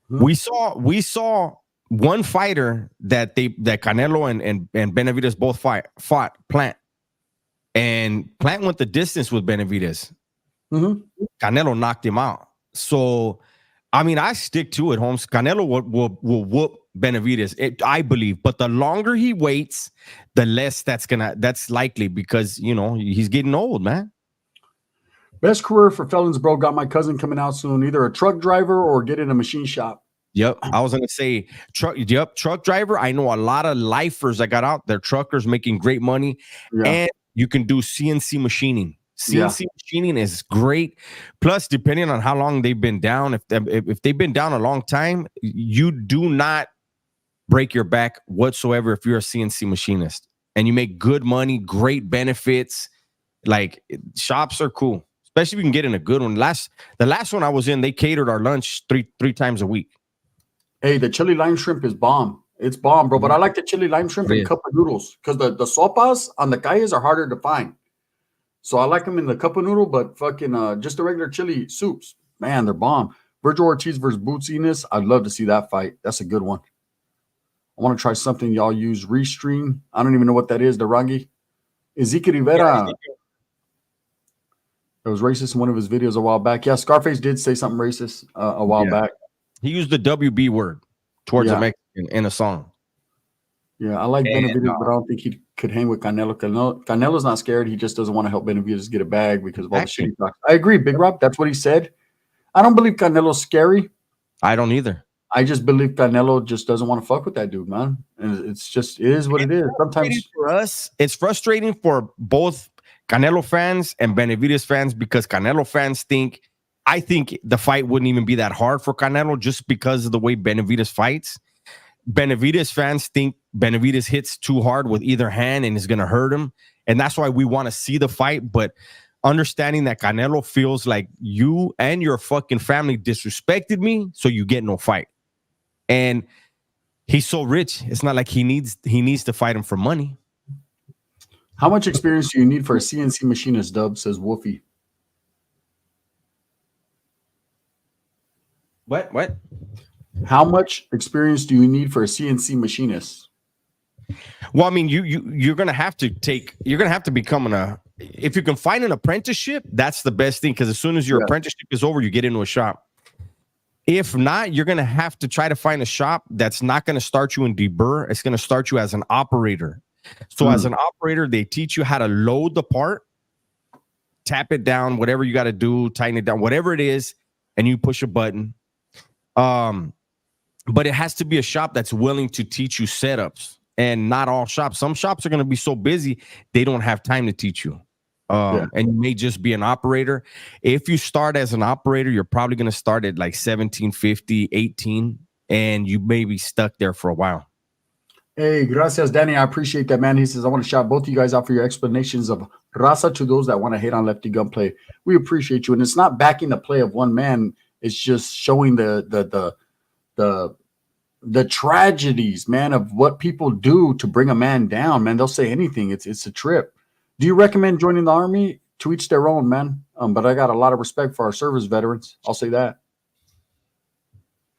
We saw one fighter that Canelo and Benavidez both fought, Plant. And Plant went the distance with Benavidez. Canelo knocked him out. So, I mean, I stick to it, Holmes. Canelo will whoop Benavidez, I believe. But the longer he waits, the less that's likely because, you know, he's getting old, man. Best career for felons, bro. Got my cousin coming out soon. Either a truck driver or get in a machine shop. Yep. I was going to say truck driver. I know a lot of lifers that got out. They're truckers making great money. Yeah. And you can do CNC machining. CNC machining is great. Plus, depending on how long they've been down, if they've been down a long time, you do not break your back whatsoever if you're a CNC machinist. And you make good money, great benefits. Like, shops are cool, especially if you can get in a good one. The last one I was in, they catered our lunch three times a week. Hey, the chili lime shrimp is bomb. It's bomb, bro. But I like the chili lime shrimp in cup of noodles because the sopas on the calles are harder to find. So I like them in the cup of noodle, but fucking just the regular chili soups, man, they're bomb. Virgil Ortiz versus Boots Enos. I'd love to see that fight. That's a good one. I want to try something y'all use. Restream. I don't even know what that is. Durangi. Ezekiel Rivera. It was racist in one of his videos a while back. Yeah, Scarface did say something racist a while back. He used the WB word towards a Mexican in a song. Yeah, I like Benavidez, but I don't think he could hang with Canelo. Canelo's not scared. He just doesn't want to help Benavidez get a bag because of all the shit he talks. I agree, Big Rob. That's what he said. I don't believe Canelo's scary. I don't either. I just believe Canelo just doesn't want to fuck with that dude, man. And it's just, it is what it is. Sometimes for us, it's frustrating for both Canelo fans and Benavidez fans because Canelo fans I think the fight wouldn't even be that hard for Canelo just because of the way Benavidez fights. Benavidez fans think Benavidez hits too hard with either hand and is going to hurt him. And that's why we want to see the fight. But understanding that Canelo feels like you and your fucking family disrespected me, so you get no fight. And he's so rich. It's not like he needs to fight him for money. How much experience do you need for a CNC machinist, Dub, says Wolfie. What? How much experience do you need for a CNC machinist? Well, I mean, you're gonna have to become if you can find an apprenticeship, that's the best thing, because as soon as your apprenticeship is over, you get into a shop. If not, you're gonna have to try to find a shop that's not gonna start you in deburr. It's gonna start you as an operator. So as an operator, they teach you how to load the part, tap it down, whatever you got to do, tighten it down, whatever it is, and you push a button. But it has to be a shop that's willing to teach you setups, and not all shops. Some shops are going to be so busy, they don't have time to teach you. And you may just be an operator. If you start as an operator, you're probably going to start at like 1750, 18, and you may be stuck there for a while. Hey, gracias, Danny. I appreciate that, man. He says, I want to shout both of you guys out for your explanations of raza to those that want to hate on lefty gunplay. We appreciate you. And it's not backing the play of one man. It's just showing the tragedies, man, of what people do to bring a man down, man. They'll say anything. It's a trip. Do you recommend joining the Army? To each their own, man. But I got a lot of respect for our service veterans. I'll say that.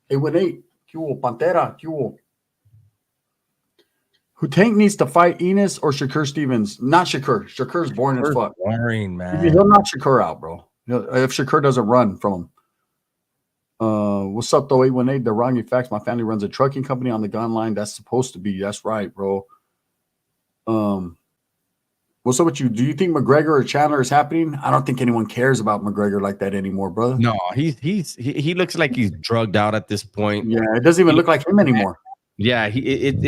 818, Q Pantera, Q. Who Tank needs to fight, Enos or Shakur Stevens? Not Shakur. Shakur's boring as fuck. Boring, man. He'll knock Shakur out, bro. If Shakur doesn't run from him. What's up, though? 818, the wrong facts. My family runs a trucking company on the gun line. That's supposed to be. That's right, bro. What's up with you? Do you think McGregor or Chandler is happening? I don't think anyone cares about McGregor like that anymore, brother. No, he looks like he's drugged out at this point. Yeah, it doesn't even look like him anymore. Yeah, he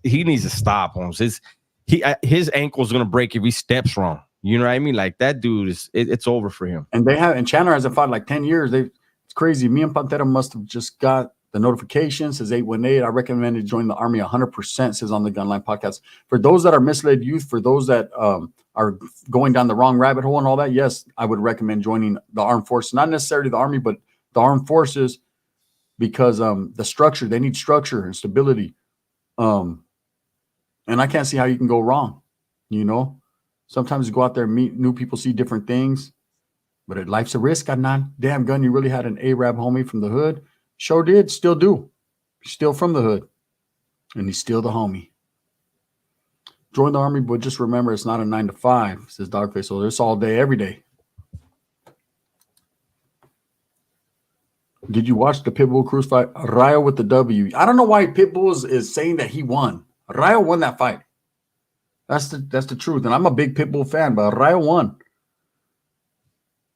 needs to stop. Holmes. His ankle's gonna break if he steps wrong. You know what I mean? Like that dude it's over for him. And Chandler hasn't fought like 10 years. It's crazy. Me and Pantera must have just got the notification. Says 818. I recommend you join the Army 100%. Says on the Gunline podcast. For those that are misled youth, for those that are going down the wrong rabbit hole and all that, yes, I would recommend joining the armed forces. Not necessarily the Army, but the armed forces, because the structure, they need structure and stability. And I can't see how you can go wrong. You know, sometimes you go out there and meet new people, see different things, but life's a risk. Adnan. Damn, Gun, you really had an Arab homie from the hood. Sure did. Still do. Still from the hood. And he's still the homie. Join the Army, but just remember it's not a 9 to 5, says Dogface. So it's all day, every day. Did you watch the Pitbull Cruz fight? Rayo with the W. I don't know why Pitbull is saying that he won. Rayo won that fight. That's the truth. And I'm a big Pitbull fan, but Rayo won.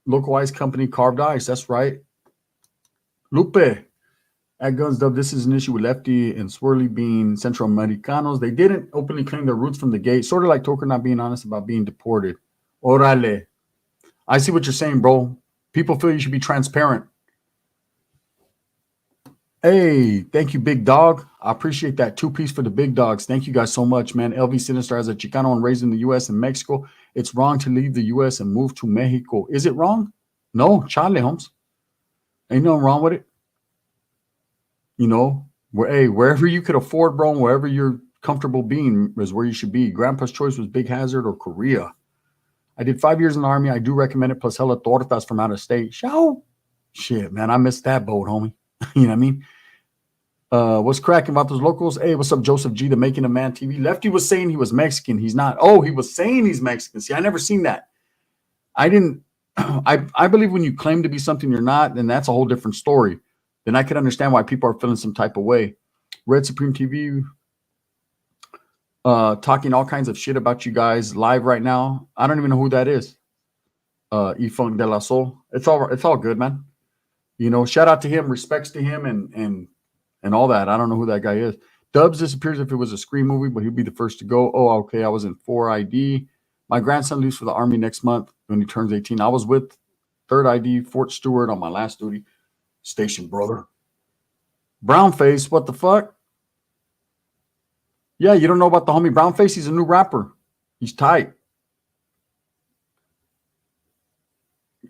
Localized company carved ice. That's right. Lupe. At Guns Dub, this is an issue with Lefty and Swirly being Central Americanos. They didn't openly claim their roots from the gate. Sort of like Toker not being honest about being deported. Orale. I see what you're saying, bro. People feel you should be transparent. Hey, thank you, Big Dog. I appreciate that 2-piece for the big dogs. Thank you guys so much, man. LV Sinister, as a Chicano and raised in the U.S. and Mexico, it's wrong to leave the U.S. and move to Mexico. Is it wrong? No, Charlie Holmes. Ain't nothing wrong with it. You know, wherever you could afford, bro, wherever you're comfortable being is where you should be. Grandpa's choice was Big Hazard or Korea. I did 5 years in the Army. I do recommend it, plus hella tortas from out of state. Shit, man, I missed that boat, homie. You know what I mean? What's cracking about those locals? Hey, what's up, Joseph G, the Making of Man TV? Lefty was saying he was Mexican. He's not. Oh, he was saying he's Mexican. See, I never seen that. I didn't. I believe when you claim to be something you're not, then that's a whole different story. Then I could understand why people are feeling some type of way. Red Supreme TV talking all kinds of shit about you guys live right now. I don't even know who that is. Ifunk de la Sol. It's all good, man. You know, shout out to him, respects to him, and all that. I don't know who that guy is. Dubs disappears if it was a Scream movie, but he'd be the first to go. Oh, okay. I was in 4ID. My grandson leaves for the Army next month when he turns 18. I was with 3rd ID, Fort Stewart on my last duty station, brother. Brownface, what the fuck? Yeah, you don't know about the homie Brownface? He's a new rapper. He's tight.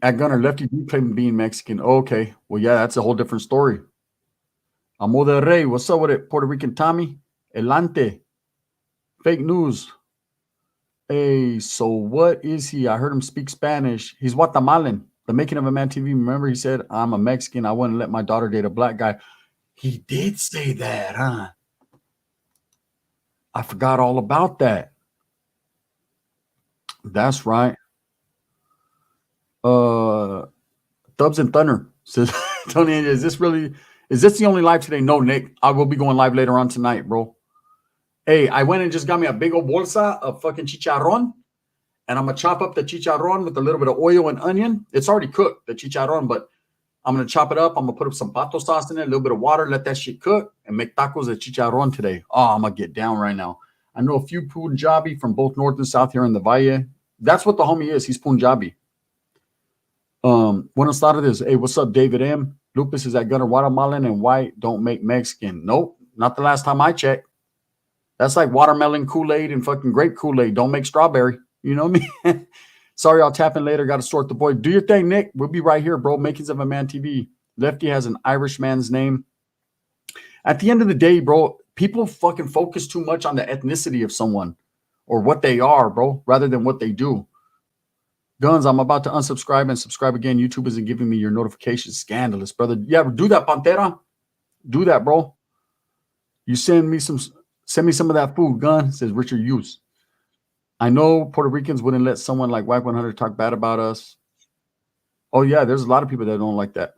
At Gunner, Lefty do claim being Mexican. Oh, okay. Well, yeah, that's a whole different story. Amo de Rey, what's up with it? Puerto Rican Tommy? Elante. Fake news. Hey, so what is he? I heard him speak Spanish. He's Guatemalan. The Making of a Man TV. Remember, he said, I'm a Mexican. I wouldn't let my daughter date a black guy. He did say that, huh? I forgot all about that. That's right. Dubs and Thunder says, Tony, is this the only live today? No, Nick. I will be going live later on tonight, bro. Hey, I went and just got me a big old bolsa of fucking chicharron, and I'm gonna chop up the chicharron with a little bit of oil and onion. It's already cooked, the chicharron, but I'm gonna chop it up. I'm gonna put up some pato sauce in it, a little bit of water, let that shit cook, and make tacos of chicharron today. Oh, I'm gonna get down right now. I know a few Punjabi from both north and south here in the Valle. That's what the homie is. He's Punjabi. When I started this, hey, what's up, David M? Lupus is at Gunner. Guatemalan and white don't make Mexican. Nope, not the last time I checked. That's like watermelon Kool-Aid and fucking grape Kool-Aid. Don't make strawberry. You know what I mean? Sorry, I'll tap in later. Got to sort the boy. Do your thing, Nick. We'll be right here, bro. Makings of a Man TV. Lefty has an Irish man's name. At the end of the day, bro, people fucking focus too much on the ethnicity of someone or what they are, bro, rather than what they do. Guns, I'm about to unsubscribe and subscribe again. YouTube isn't giving me your notifications. Scandalous, brother. Yeah, do that, Pantera. Do that, bro. You send me some of that food, Gun, says Richard Hughes. I know Puerto Ricans wouldn't let someone like White 100 talk bad about us. Oh, yeah, there's a lot of people that don't like that.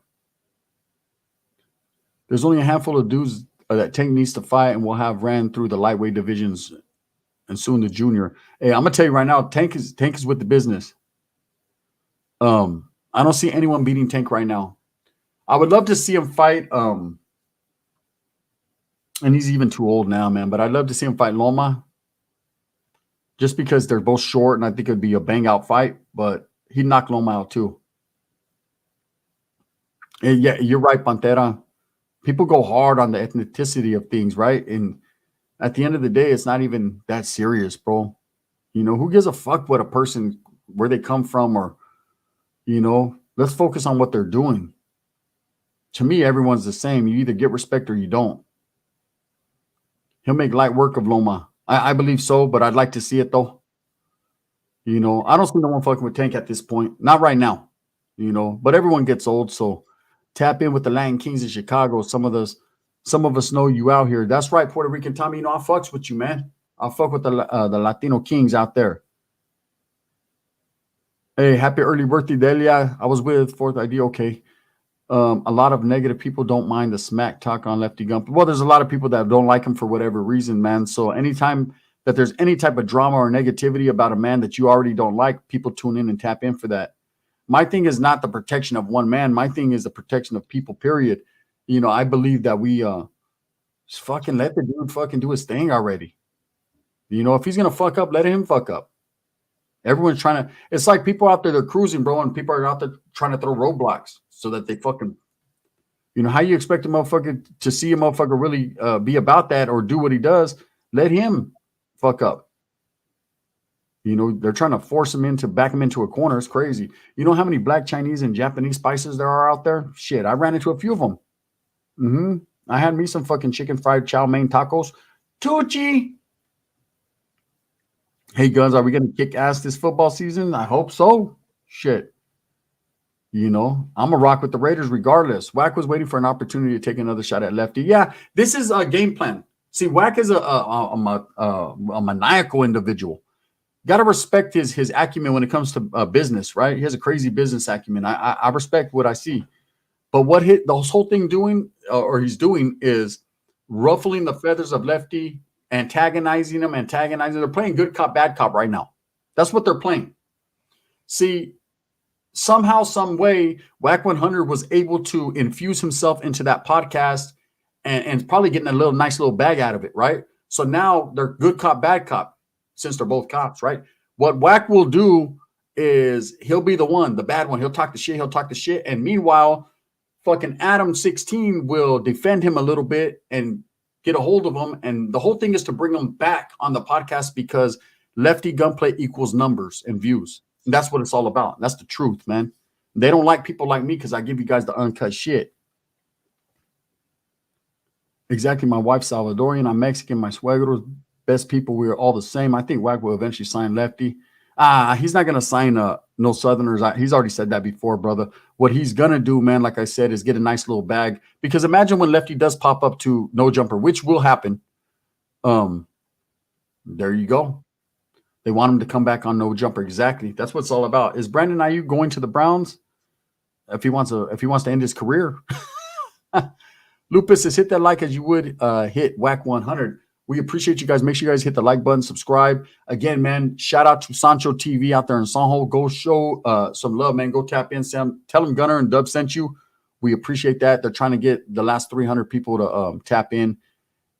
There's only a handful of dudes that Tank needs to fight, and we'll have ran through the lightweight divisions and soon the junior. Hey, I'm gonna tell you right now, Tank is with the business. I don't see anyone beating Tank right now. I would love to see him fight. And he's even too old now, man. But I'd love to see him fight Loma, just because they're both short, and I think it'd be a bang out fight. But he'd knock Loma out too. And yeah, you're right, Pantera. People go hard on the ethnicity of things, right? And at the end of the day, it's not even that serious, bro. You know, who gives a fuck what a person, where they come from, or, you know, let's focus on what they're doing. To me, everyone's the same. You either get respect or you don't. He'll make light work of Loma. I believe so, but I'd like to see it, though. You know, I don't see no one fucking with Tank at this point. Not right now, you know, but everyone gets old, so tap in with the Latin Kings in Chicago. Some of us know you out here. That's right, Puerto Rican Tommy. You know, I fucks with you, man. I'll fuck with the Latino Kings out there. Hey, happy early birthday, Delia. I was with 4th ID. Okay. A lot of negative people don't mind the smack talk on Lefty Gump. Well, there's a lot of people that don't like him for whatever reason, man. So anytime that there's any type of drama or negativity about a man that you already don't like, people tune in and tap in for that. My thing is not the protection of one man. My thing is the protection of people, period. You know, I believe that we just fucking let the dude fucking do his thing already. You know, if he's going to fuck up, let him fuck up. Everyone's trying to, it's like people out there, they're cruising, bro, and people are out there trying to throw roadblocks so that they fucking, you know, how you expect a motherfucker to see a motherfucker really be about that or do what he does? Let him fuck up. You know, they're trying to force him back him into a corner. It's crazy. You know how many black Chinese and Japanese spices there are out there? Shit, I ran into a few of them. I had me some fucking chicken fried chow mein tacos. Tucci. Hey, Guns, are we going to kick ass this football season? I hope so. Shit. You know, I'm a rock with the Raiders regardless. Wack was waiting for an opportunity to take another shot at Lefty. Yeah, this is a game plan. See, Wack is a maniacal individual. Got to respect his acumen when it comes to business, right? He has a crazy business acumen. I respect what I see. But what the whole thing doing, or he's doing, is ruffling the feathers of Lefty, antagonizing him. They're playing good cop, bad cop right now. That's what they're playing. See, somehow, some way, Whack 100 was able to infuse himself into that podcast and probably getting a nice little bag out of it, right? So now they're good cop, bad cop, since they're both cops, right? What Whack will do is he'll be the one, the bad one. He'll talk the shit. And meanwhile, fucking Adam 16 will defend him a little bit and get a hold of him. And the whole thing is to bring him back on the podcast because Lefty gunplay equals numbers and views. And that's what it's all about. That's the truth, man. They don't like people like me because I give you guys the uncut shit. Exactly. My wife's Salvadorian. I'm Mexican. My suegros, best people. We're all the same. I think Wack will eventually sign Lefty. He's not going to sign no Southerners. He's already said that before, brother. What he's going to do, man, like I said, is get a nice little bag. Because imagine when Lefty does pop up to No Jumper, which will happen. There you go. They want him to come back on No Jumper. Exactly. That's what it's all about. Is Brandon Ayuk going to the Browns? If he wants to end his career. Lupus says, hit that like as you would hit Whack 100. We appreciate you guys. Make sure you guys hit the like button, subscribe. Again, man, shout out to Sancho TV out there in Sancho. Go show some love, man. Go tap in. Sam, tell them Gunner and Dub sent you. We appreciate that. They're trying to get the last 300 people to tap in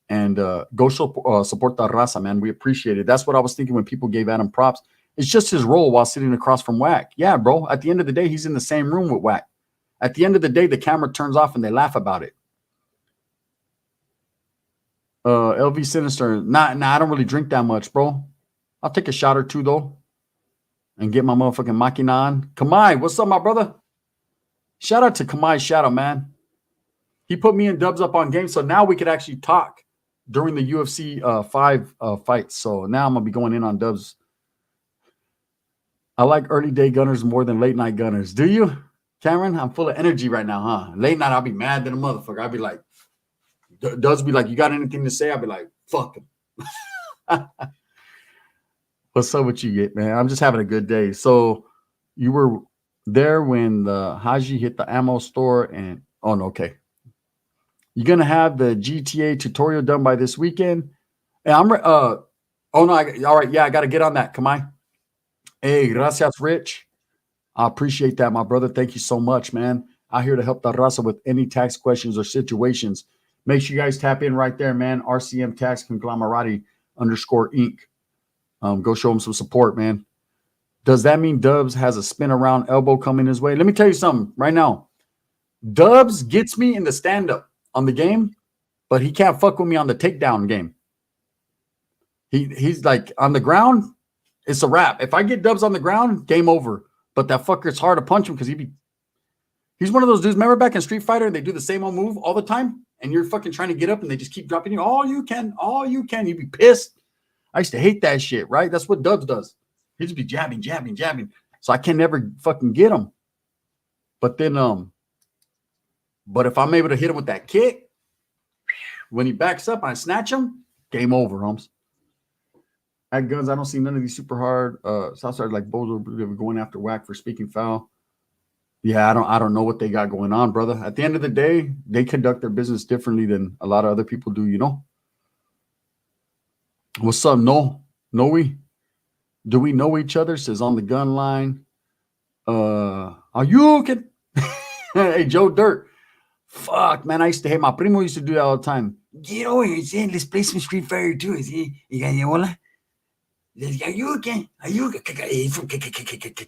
and go show support the raza, man. We appreciate it. That's what I was thinking when people gave Adam props. It's just his role while sitting across from Whack. Yeah, bro. At the end of the day, he's in the same room with Whack. At the end of the day, the camera turns off and they laugh about it. LV Sinister. Nah, I don't really drink that much, bro. I'll take a shot or two, though, and get my motherfucking Machina on. Kamai, what's up, my brother? Shout out to Kamai Shadow, man. He put me and Dubs up on game, so now we could actually talk during the UFC 5 fights. So now I'm going to be going in on Dubs. I like early day gunners more than late night gunners. Do you, Cameron? I'm full of energy right now, huh? Late night, I'll be mad than a motherfucker. I'll be like, Does be like, you got anything to say? I'll be like, fuck him. What's up with you, man? I'm just having a good day. So you were there when the Haji hit the ammo store and, oh, no, okay. You're going to have the GTA tutorial done by this weekend? And I'm, oh, no, all right, yeah, I got to get on that. Come on. Hey, gracias, Rich. I appreciate that, my brother. Thank you so much, man. I'm here to help the raza with any tax questions or situations. Make sure you guys tap in right there, man. RCM Tax Conglomerati _Inc. Go show him some support, man. Does that mean Dubs has a spin around elbow coming his way? Let me tell you something right now. Dubs gets me in the stand-up on the game, but he can't fuck with me on the takedown game. He's like, on the ground, it's a wrap. If I get Dubs on the ground, game over. But that fucker, it's hard to punch him because he's one of those dudes. Remember back in Street Fighter, they do the same old move all the time? And you're fucking trying to get up and they just keep dropping you. All you can. You'd be pissed. I used to hate that shit, right? That's what Dubs does. He just be jabbing. So I can never fucking get him. But then, but if I'm able to hit him with that kick, when he backs up, I snatch him, game over, Holmes. At Guns, I don't see none of these super hard Southside like Bozo going after Whack for speaking foul. Yeah, I don't know what they got going on, brother. At the end of the day, they conduct their business differently than a lot of other people do, you know? What's up, No? Do we know each other? Says on the gun line. Are you okay? Hey, Joe Dirt. Fuck, man, I used to hate my primo used to do that all the time. Get over here, saying, let's play some Street Fighter too. You got your hola? Are you okay?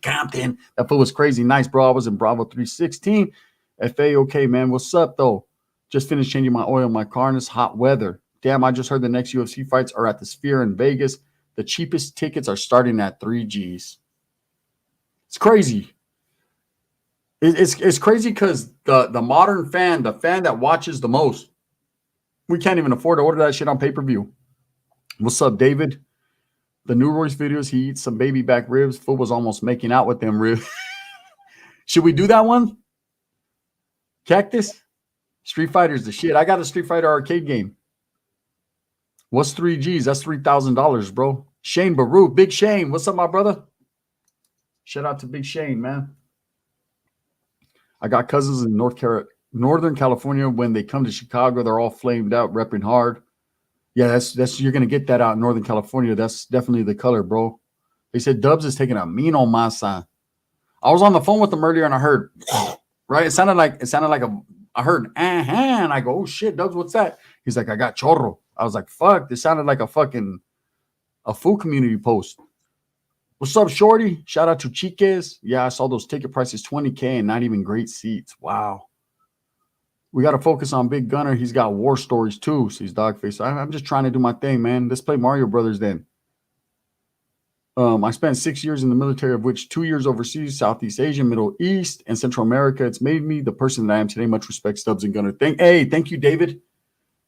Compton. That fool was crazy nice, bro. I was in Bravo 316. FA, okay, man. What's up, though? Just finished changing my oil in my car in this hot weather. Damn, I just heard the next UFC fights are at the Sphere in Vegas. The cheapest tickets are starting at 3 Gs. It's crazy. It's crazy because the modern fan, the fan that watches the most, we can't even afford to order that shit on pay-per-view. What's up, David? The new Royce videos, he eats some baby back ribs. Fool was almost making out with them ribs. Should we do that one? Cactus? Street Fighter's the shit. I got a Street Fighter arcade game. What's 3Gs? That's $3,000, bro. Shane Baruch. Big Shane. What's up, my brother? Shout out to Big Shane, man. I got cousins in Northern California. When they come to Chicago, they're all flamed out, repping hard. Yeah, that's you're gonna get that out in Northern California. That's definitely the color, bro. They said Dubs is taking a mean on my side. I was on the phone with them earlier and I heard, right? It sounded like I heard, and I go, oh shit, Dubs, what's that? He's like, I got chorro. I was like, fuck, this sounded like a food community post. What's up, Shorty? Shout out to Chiques. Yeah, I saw those ticket prices, $20K and not even great seats. Wow. We got to focus on Big Gunner. He's got war stories too. Sees Dogface. I'm just trying to do my thing, man. Let's play Mario Brothers then. I spent 6 years in the military, of which 2 years overseas, Southeast Asia, Middle East, and Central America. It's made me the person that I am today. Much respect, Stubbs and Gunner. Thank you, David.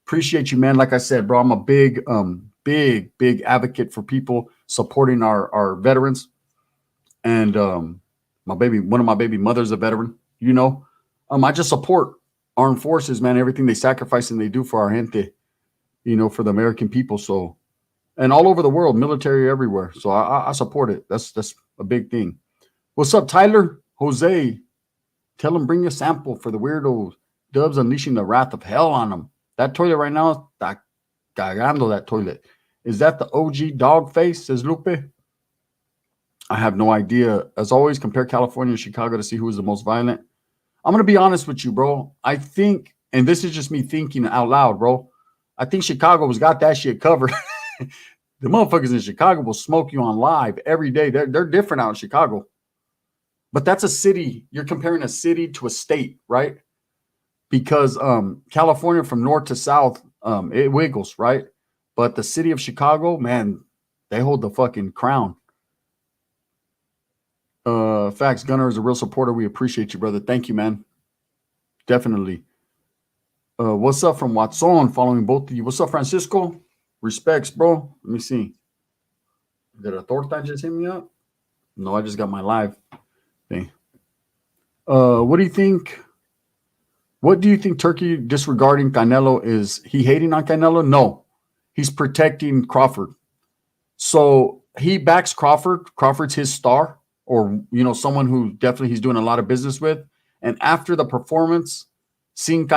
Appreciate you, man. Like I said, bro, I'm a big advocate for people supporting our veterans. And one of my baby mother's a veteran, you know. I just support armed forces, man, everything they sacrifice and they do for our gente, you know, for the American people. So, and all over the world, military everywhere. So I support it. That's a big thing. What's up, Tyler? Jose, tell them bring a sample for the weirdos. Dubs unleashing the wrath of hell on them. That toilet right now, está cagando that toilet. Is that the OG dog face, says Lupe? I have no idea. As always, compare California and Chicago to see who is the most violent. I'm going to be honest with you, bro. I think, and this is just me thinking out loud, bro. I think Chicago's got that shit covered. The motherfuckers in Chicago will smoke you on live every day. They're different out in Chicago. But that's a city. You're comparing a city to a state, right? Because California from north to south, it wiggles, right? But the city of Chicago, man, they hold the fucking crown. Facts, Gunner is a real supporter. We appreciate you, brother. Thank you, man. Definitely. What's up from Watson? Following both of you. What's up, Francisco? Respects, bro. Let me see. Did a torta just hit me up? No, I just got my live thing. What do you think? What do you think Turkey disregarding Canelo is? He hating on Canelo? No. He's protecting Crawford. So he backs Crawford. Crawford's his star, or, you know, someone who definitely he's doing a lot of business with. And after the performance, seeing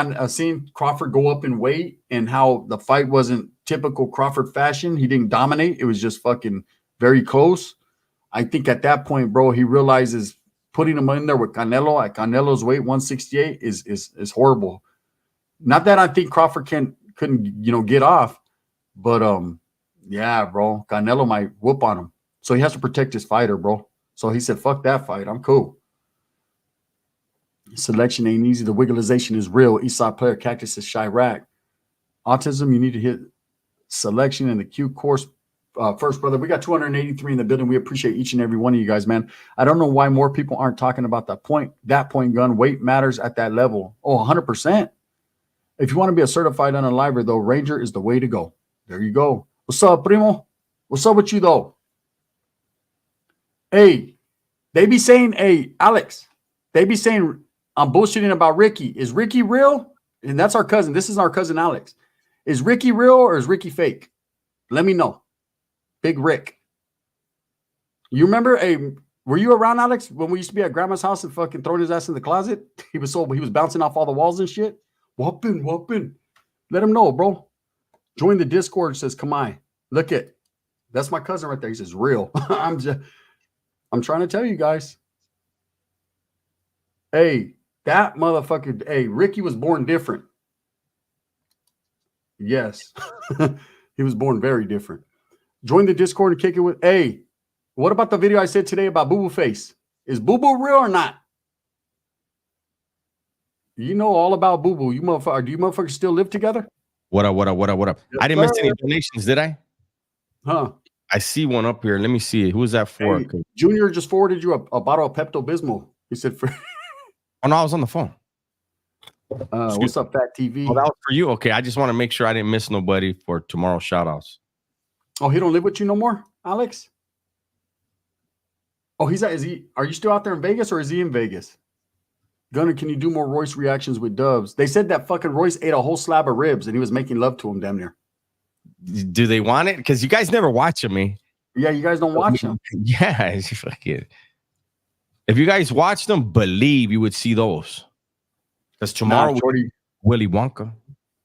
Crawford go up in weight and how the fight wasn't typical Crawford fashion, he didn't dominate. It was just fucking very close. I think at that point, bro, he realizes putting him in there with Canelo at Canelo's weight, 168, is horrible. Not that I think Crawford couldn't, you know, get off, but yeah, bro, Canelo might whoop on him. So he has to protect his fighter, bro. So he said, fuck that fight. I'm cool. Selection ain't easy. The wiggleization is real. Eastside player Cactus is Chirac. Autism, you need to hit selection in the Q course first, brother. We got 283 in the building. We appreciate each and every one of you guys, man. I don't know why more people aren't talking about that point gun. Weight matters at that level. Oh, 100%. If you want to be a certified unaliver, though, Ranger is the way to go. There you go. What's up, primo? What's up with you, though? Hey, they be saying, hey, Alex, they be saying I'm bullshitting about Ricky. Is Ricky real? And that's our cousin. This is our cousin, Alex. Is Ricky real or is Ricky fake? Let me know. Big Rick. You remember, were you around, Alex, when we used to be at grandma's house and fucking throwing his ass in the closet? He was bouncing off all the walls and shit. Whooping. Let him know, bro. Join the Discord, says, come on. Look at, that's my cousin right there. He says, real. I'm trying to tell you guys. Hey, that motherfucker, hey, Ricky was born different. Yes. He was born very different. Join the Discord and kick it with, hey, what about the video I said today about Boo Boo Face? Is Boo Boo real or not? You know all about Boo Boo. You motherfucker, do you motherfuckers still live together? What up? Yes, I didn't miss any donations, did I? Huh? I see one up here. Let me see. Who is that for? Hey, Junior just forwarded you a bottle of Pepto-Bismol. He said for Oh, no, I was on the phone. What's up, Fat TV? Oh, that was for you. Okay, I just want to make sure I didn't miss nobody for tomorrow's shout outs. Oh, he don't live with you no more, Alex? Oh, are you still out there in Vegas or is he in Vegas? Gunner, can you do more Royce reactions with Dubs? They said that fucking Royce ate a whole slab of ribs and he was making love to him damn near. Do they want it? Because you guys never watch them, me. Yeah, you guys don't watch them. Yeah, it's fucking. If you guys watch them, believe you would see those. Because tomorrow, Shorty, Willy Wonka.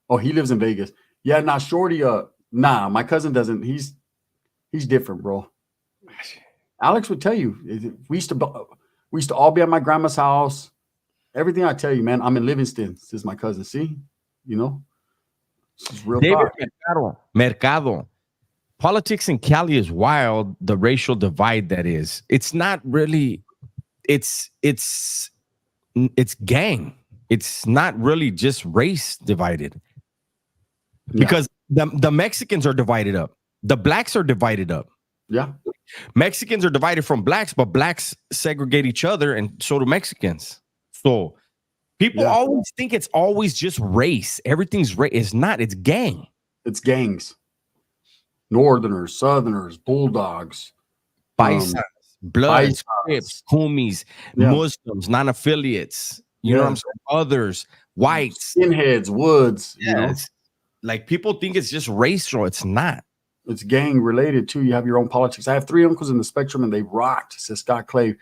Oh, he lives in Vegas. Yeah, Shorty. My cousin doesn't. He's different, bro. Alex would tell you. We used to all be at my grandma's house. Everything I tell you, man, I'm in Livingston. This is my cousin. See, this is real David talk. Mercado. Politics in Cali is wild. The racial divide that is. It's not really. It's gang. It's not really just race divided. Because the Mexicans are divided up. The blacks are divided up. Yeah. Mexicans are divided from blacks, but blacks segregate each other, and so do Mexicans. So people always think it's always just race. Everything's race. It's not. It's gang. It's gangs. Northerners, Southerners, Bulldogs, Paisas, Bloods, Crips, Kumis, Muslims, non-affiliates. You know what I'm saying? Others, whites, skinheads, Woods. Yeah. Like people think it's just racial. It's not. It's gang related too. You have your own politics. I have 3 uncles in the spectrum and they rocked, says Scott Clay.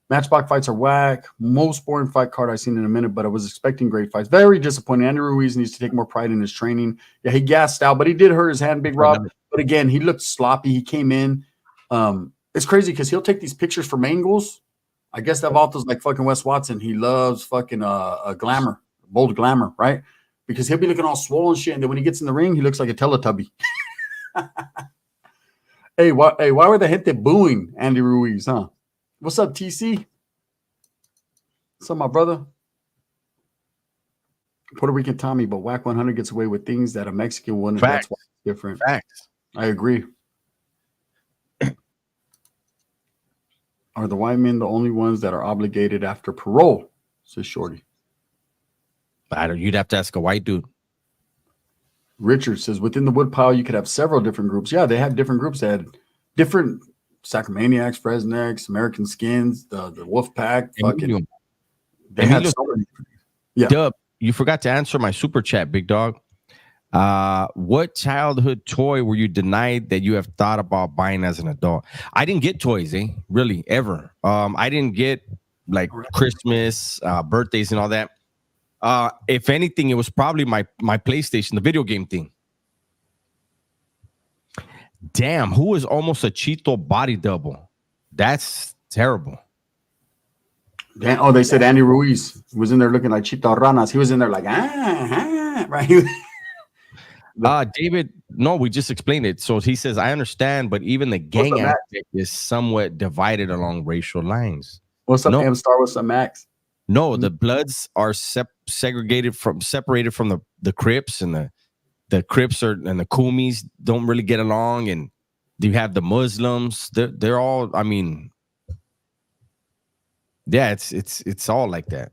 Matchbox fights are whack. Most boring fight card I've seen in a minute, but I was expecting great fights. Very disappointing. Andy Ruiz needs to take more pride in his training. Yeah, he gassed out, but he did hurt his hand, Big Rob. But again, he looked sloppy. He came in. It's crazy because he'll take these pictures from angles. I guess that Valto's like fucking Wes Watson. He loves fucking glamour, bold glamour, right? Because he'll be looking all swollen shit, and then when he gets in the ring, he looks like a Teletubby. Hey, why were the gente booing Andy Ruiz, huh? What's up, TC? What's up, my brother? Puerto Rican Tommy, but Whack 100 gets away with things that a Mexican wouldn't. That's why it's different. Facts. I agree. Are the white men the only ones that are obligated after parole? Says Shorty. You'd have to ask a white dude. Richard says, within the woodpile, you could have several different groups. Yeah, they have different groups that had different Sacramaniacs, Fresnex, American Skins, the Wolf Pack. Fucking, they had so many. Yeah. Dub, you forgot to answer my super chat, big dog. What childhood toy were you denied that you have thought about buying as an adult? I didn't get toys, really, ever. I didn't get like Christmas, birthdays, and all that. If anything, it was probably my PlayStation, the video game thing. Damn, who is almost a Cheeto body double? That's terrible. Damn, oh, they said Andy Ruiz was in there looking like Chito Ranas. He was in there like, right? David, no, we just explained it. So he says, I understand, but even the gang aspect is somewhat divided along racial lines. What's up, M-Star? What's up, Max? No, the Bloods are separated from the Crips, and the Crips and the Kumis don't really get along, and you have the Muslims. They're all, I mean, yeah, it's all like that.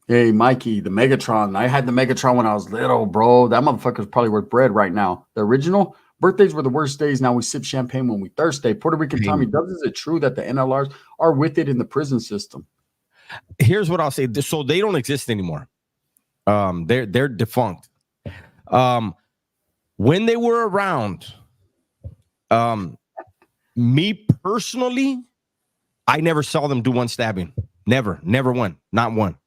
Hey, Mikey, the Megatron. I had the Megatron when I was little, bro. That motherfucker's probably worth bread right now. The original birthdays were the worst days. Now we sip champagne when we thirsty. Puerto Rican Tommy, is it true that the NLRs are with it in the prison system? Here's what I'll say. So they don't exist anymore. They're defunct. When they were around, me personally, I never saw them do one stabbing. Never one, not one.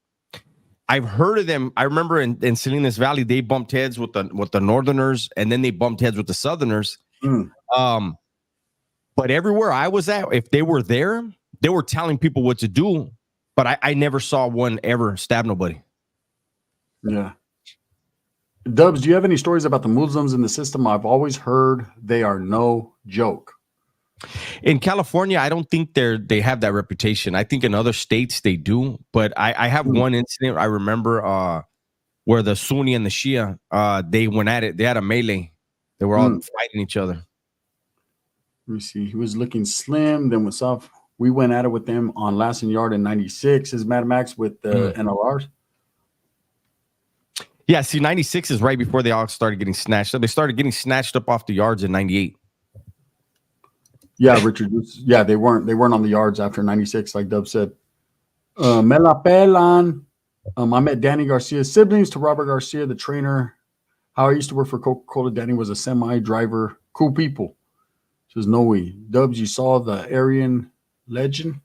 I've heard of them. I remember in Salinas Valley, they bumped heads with the Northerners, and then they bumped heads with the Southerners. But everywhere I was at, if they were there, they were telling people what to do. But I never saw one ever stab nobody. Yeah. Dubs, do you have any stories about the Muslims in the system? I've always heard they are no joke. In California, I don't think they have that reputation. I think in other states they do. But I have one incident I remember where the Sunni and the Shia, they went at it. They had a melee. They were all fighting each other. Let me see. He was looking slim. Then what's up? We went at it with them on Lassen Yard in 96. Is Mad Max with the NLRs? Yeah, see, 96 is right before they all started getting snatched up. They started getting snatched up off the yards in 98. Yeah, Richard. Yeah, they weren't on the yards after 96, like Dub said. Me la pelan. I met Danny Garcia's siblings to Robert Garcia, the trainer. How I used to work for Coca-Cola. Danny was a semi-driver. Cool people. Says no way. Dubs, you saw the Aryan legend?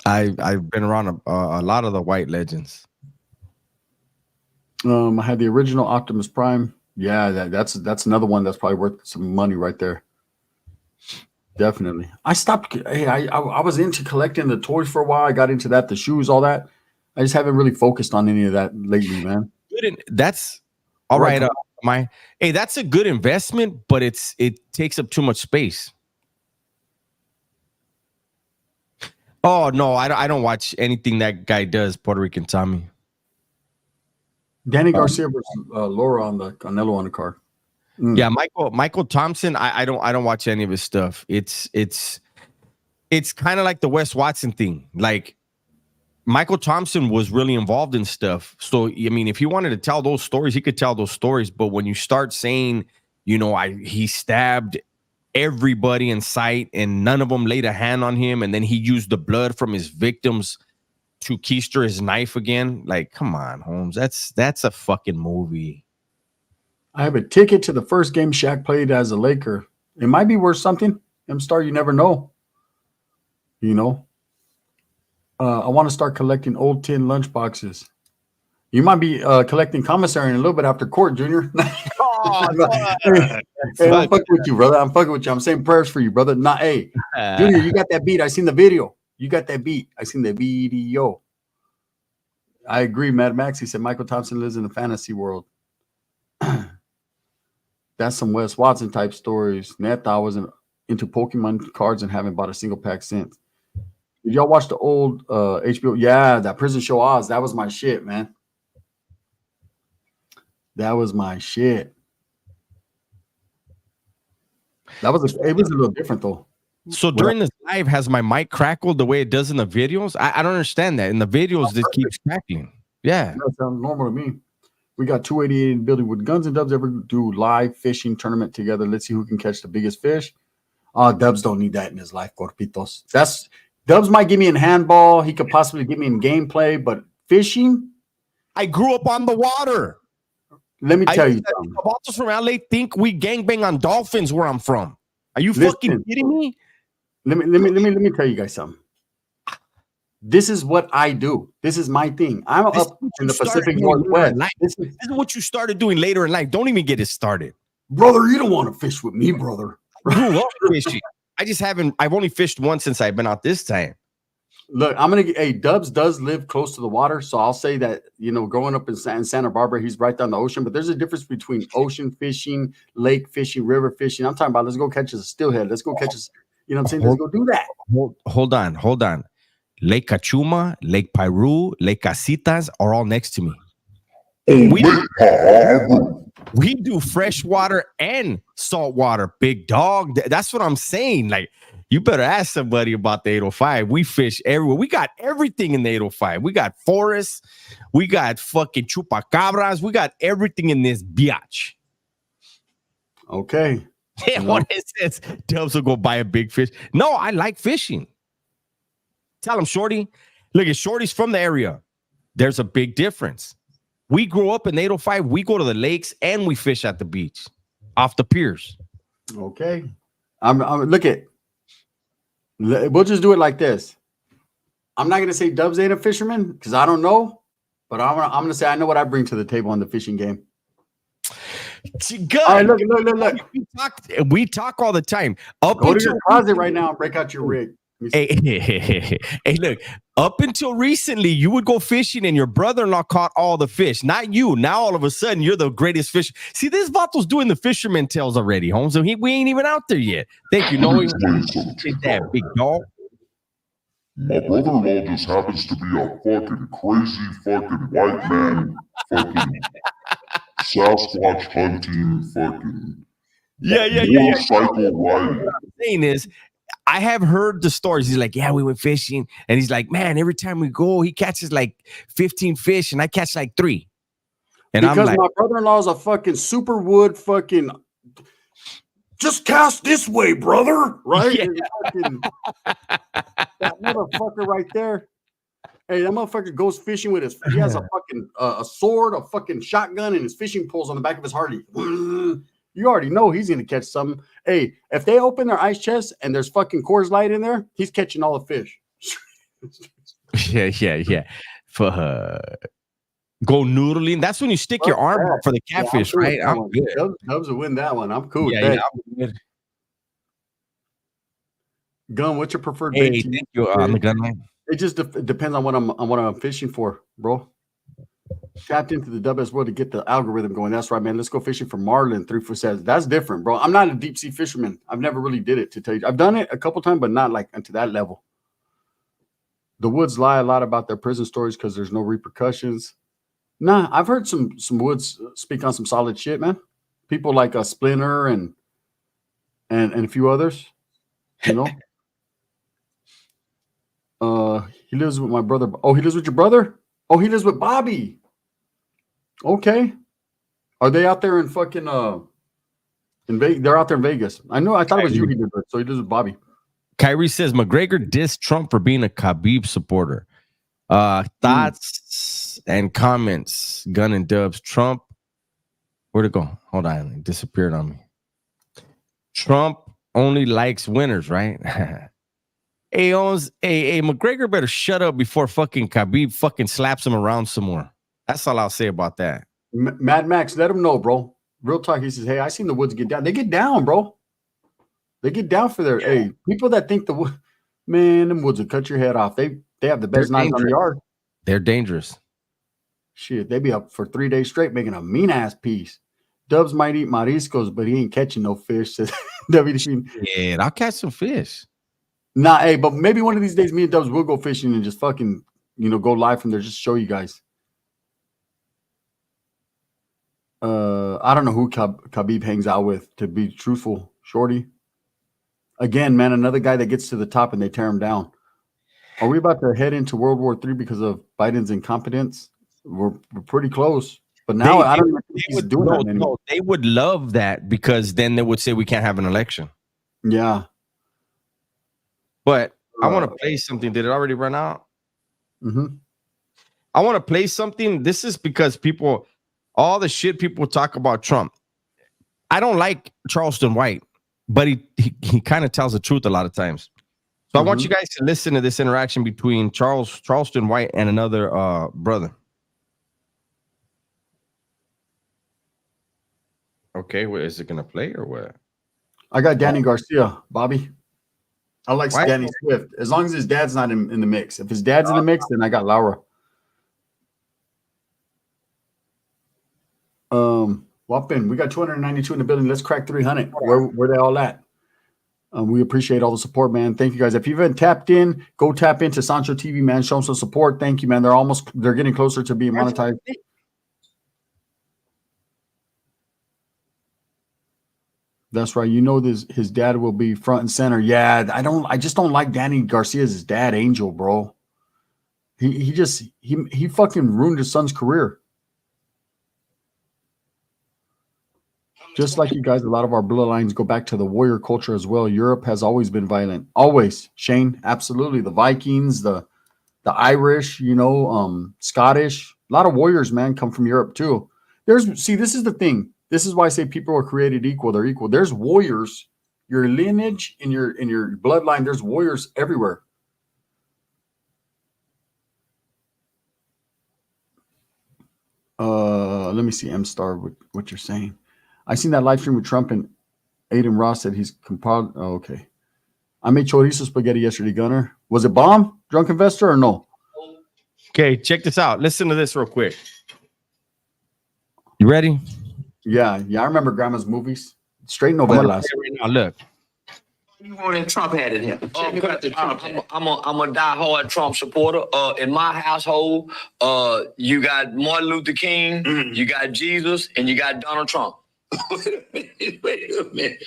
I've been around a lot of the white legends. I had the original Optimus Prime. Yeah, that's another one that's probably worth some money right there. Definitely. I stopped. Hey, I was into collecting the toys for a while. I got into that, the shoes, all that. I just haven't really focused on any of that lately, man. That's all right. That's a good investment, but it takes up too much space. Oh no, I don't watch anything that guy does. Puerto Rican Tommy. Danny Garcia versus Laura on the Canelo on the card. Yeah, Michael Thompson. I don't watch any of his stuff. It's kind of like the Wes Watson thing. Like Michael Thompson was really involved in stuff. So I mean, if he wanted to tell those stories, he could tell those stories. But when you start saying, he stabbed everybody in sight and none of them laid a hand on him, and then he used the blood from his victims to keister his knife again. Like, come on, Holmes. That's a fucking movie. I have a ticket to the first game Shaq played as a Laker. It might be worth something. M-Star, you never know. I want to start collecting old tin lunch boxes. You might be collecting commissary in a little bit after court, Junior. Hey, I'm fucking with you, brother. I'm fucking with you. I'm saying prayers for you, brother. Hey, Junior, you got that beat. I seen the video. You got that beat. I seen the video. I agree, Mad Max. He said Michael Thompson lives in the fantasy world. That's some Wes Watson type stories. Neta, I wasn't into Pokemon cards and haven't bought a single pack since. Did y'all watch the old HBO? Yeah, that Prison Show Oz. That was my shit, man. That was my shit. It was a little different though. So during this live, has my mic crackled the way it does in the videos? I don't understand that. In the videos, it keeps cracking. Yeah. That sounds normal to me. We got 288 in the building. Would Guns and Dubs ever do live fishing tournament together? Let's see who can catch the biggest fish. Dubs don't need that in his life, Corpitos. Dubs might give me in handball. He could possibly give me in gameplay, but fishing? I grew up on the water. Let me tell you something. Vatos from LA think we gangbang on dolphins where I'm from. Are you fucking kidding me? Let me tell you guys something. This is what I do. This is my thing. I'm up in the Pacific Northwest. This is what you started doing later in life. Don't even get it started. Brother, you don't want to fish with me, brother. I grew up fishing. I've only fished once since I've been out this time. Look, Dubs does live close to the water. So I'll say that, growing up in Santa Barbara, he's right down the ocean. But there's a difference between ocean fishing, lake fishing, river fishing. I'm talking about let's go catch us a steelhead. Let's go catch us, you know what I'm saying? Let's go do that. Hold on. Lake Cachuma, Lake Piru, Lake Casitas are all next to me. We do freshwater and saltwater, big dog. That's what I'm saying. Like, you better ask somebody about the 805. We fish everywhere. We got everything in the 805. We got forests. We got fucking chupacabras. We got everything in this biatch. Okay. Yeah, what it says, Dubs will go buy a big fish. No, I like fishing. Tell him, Shorty. Look, at Shorty's from the area. There's a big difference. We grew up in 805. We go to the lakes and we fish at the beach, off the piers. Okay. We'll just do it like this. I'm not gonna say Dubs ain't a fisherman because I don't know, but I'm gonna say I know what I bring to the table in the fishing game. Good. All right, look. We talk all the time. Go to your closet right now and break out your rig. Hey, look, up until recently, you would go fishing and your brother-in-law caught all the fish, not you. Now, all of a sudden, you're the greatest fish. See, this Vato's doing the fisherman tales already, Holmes. So we ain't even out there yet. Thank you. No, that big dog. My brother-in-law just happens to be a fucking crazy fucking white man, fucking Sasquatch hunting, fucking motorcycle riding. What I'm saying is, I have heard the stories. He's like, yeah, we went fishing. And he's like, man, every time we go, he catches like 15 fish and I catch like 3. And because I'm like, my brother-in-law is a fucking super wood fucking just cast this way, brother. Right? Yeah. That motherfucker right there. Hey, that motherfucker goes fishing with his. He has a fucking a sword, a fucking shotgun, and his fishing poles on the back of his Harley. You already know he's gonna catch something. Hey, if they open their ice chest and there's fucking Coors Light in there, he's catching all the fish. Yeah. For go noodling. That's when you stick your arm out for the catfish, right? I'm good. Dubs will win that one. I'm cool. Yeah, I'm good. Gun, what's your preferred bait? Thank you on the gun line. It just depends on what I'm fishing for, bro. Tapped into the dub as well to get the algorithm going. That's right, man. Let's go fishing for marlin 3 for 7. That's different, bro. I'm not a deep sea fisherman. I've never really did it, to tell you. I've done it a couple times, but not like to that level. The woods lie a lot about their prison stories because there's no repercussions. Nah, I've heard some woods speak on some solid shit, man. People like a Splinter and a few others, you know. He lives with my brother. Oh, he lives with your brother? Oh, he lives with Bobby. Okay. Are they out there in fucking in Vegas? They're out there in Vegas. I know. I thought it was you he did, so he lives with Bobby. Kyrie says McGregor dissed Trump for being a Khabib supporter. Thoughts and comments. Gun and Dubs. Trump. Where'd it go? Hold on. It disappeared on me. Trump only likes winners, right? Hey, McGregor better shut up before fucking Khabib fucking slaps him around some more. That's all I'll say about that. Mad Max, let him know, bro. Real talk. He says, hey, I seen the woods get down. They get down, bro. They get down for their hey. People that think the man, them woods will cut your head off. They have the best knives on the yard. They're dangerous. Shit, they be up for 3 days straight making a mean ass piece. Dubs might eat mariscos, but he ain't catching no fish. Says WDC. Yeah, I'll catch some fish. Nah, hey, but maybe one of these days me and Dubs will go fishing and just fucking, go live from there, just show you guys. I don't know who Khabib hangs out with, to be truthful, Shorty. Again, man, another guy that gets to the top and they tear him down. Are we about to head into World War III because of Biden's incompetence? We're pretty close. But now I don't think he's doing that anymore. No, they would love that because then they would say we can't have an election. Yeah. But I want to play something. Did it already run out? Mm-hmm. I want to play something. This is because all the shit people talk about Trump. I don't like Charleston White, but he kind of tells the truth a lot of times. So I want you guys to listen to this interaction between Charleston White and another brother. Okay, well, is it going to play or what? I got Danny Garcia, Bobby. I like Danny Swift. As long as his dad's not in the mix. If his dad's in the mix, then I got Laura. Whopping. We got 292 in the building. Let's crack 300. Where they all at? We appreciate all the support, man. Thank you guys. If you haven't tapped in, go tap into Sancho TV, man. Show them some support. Thank you, man. They're getting closer to being monetized. That's right. His dad will be front and center. Yeah, I just don't like Danny Garcia as his dad, Angel, bro. He fucking ruined his son's career. Just like you guys, a lot of our bloodlines go back to the warrior culture as well. Europe has always been violent. Always, Shane. Absolutely. The Vikings, the Irish, Scottish. A lot of warriors, man, come from Europe too. This is the thing. This is why I say people are created equal. They're equal. There's warriors. Your lineage in your bloodline, there's warriors everywhere. Let me see, M-Star, what you're saying. I seen that live stream with Trump and Aiden Ross said he's compiled. Oh, okay. I made chorizo spaghetti yesterday, Gunner. Was it bomb, drunk investor, or no? Okay, check this out. Listen to this real quick. You ready? Yeah. I remember Grandma's movies. Straight novellas. Right now, look. You wanted Trump had it here. I'm a diehard Trump supporter. In my household, you got Martin Luther King, you got Jesus, and you got Donald Trump. Wait a minute.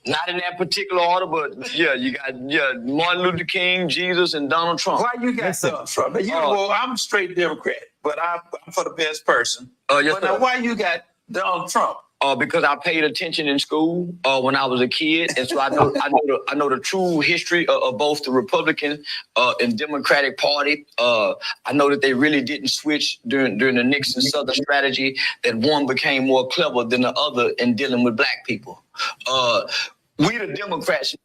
Not in that particular order, but you got Martin Luther King, Jesus, and Donald Trump. Why you got Trump? Well, I'm a straight Democrat, but I'm for the best person. Yes, but now why you got Donald Trump? because I paid attention in school when I was a kid, and so I know the true history of both the Republican and Democratic Party. I know that they really didn't switch during the Nixon Southern strategy. That one became more clever than the other in dealing with black people. We the Democrats,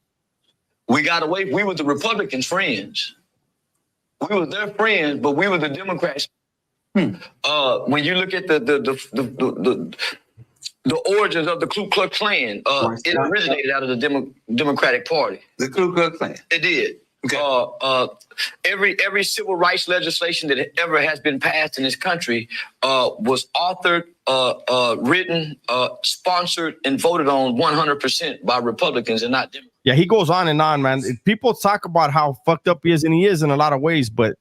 we got away. We were the Republicans' friends. We were their friends, but we were the Democrats. When you look at the origins of the Ku Klux Klan, it originated out of the Democratic Party. The Ku Klux Klan. It did. Okay. Every civil rights legislation that ever has been passed in this country was authored, written, sponsored, and voted on 100% by Republicans and not Democrats. Yeah, he goes on and on, man. People talk about how fucked up he is, and he is in a lot of ways, but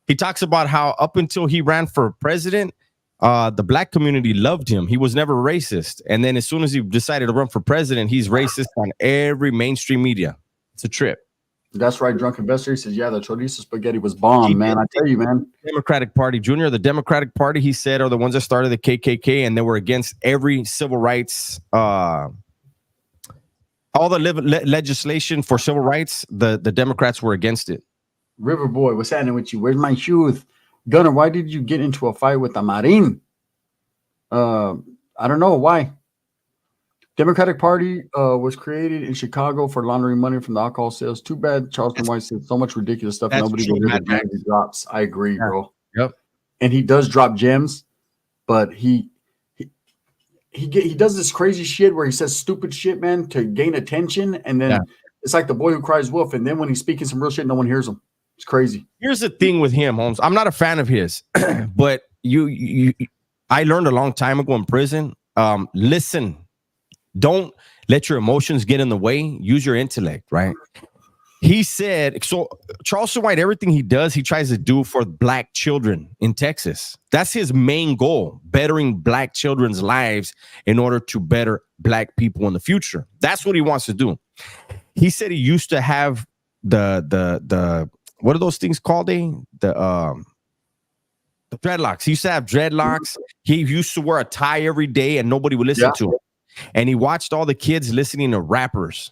he talks about how up until he ran for president, the black community loved him. He was never racist. And then as soon as he decided to run for president, he's racist on every mainstream media. It's a trip. That's right. Drunk Investor. He says, yeah, the chorizo spaghetti was bomb, man. I tell you, man. Democratic Party, Junior, the Democratic Party, he said, are the ones that started the KKK, and they were against every civil rights, all the legislation for civil rights. The Democrats were against it. River Boy, what's happening with you? Where's my shoes? Gunner, why did you get into a fight with a Marin? I don't know why. Democratic Party was created in Chicago for laundering money from the alcohol sales. Too bad Charleston White said so much ridiculous stuff. Nobody will hear the gems he drops. I agree, bro. Yep. And he does drop gems, but he does this crazy shit where he says stupid shit, man, to gain attention, and then it's like the boy who cries wolf. And then when he's speaking some real shit, no one hears him. It's crazy. Here's the thing with him, Holmes. I'm not a fan of his, but I learned a long time ago in prison. Listen, don't let your emotions get in the way. Use your intellect, right? He said, so Charleston White, everything he does, he tries to do for black children in Texas. That's his main goal, bettering black children's lives in order to better black people in the future. That's what he wants to do. He said he used to have the what are those things called? The dreadlocks. He used to have dreadlocks. He used to wear a tie every day and nobody would listen to him. And he watched all the kids listening to rappers.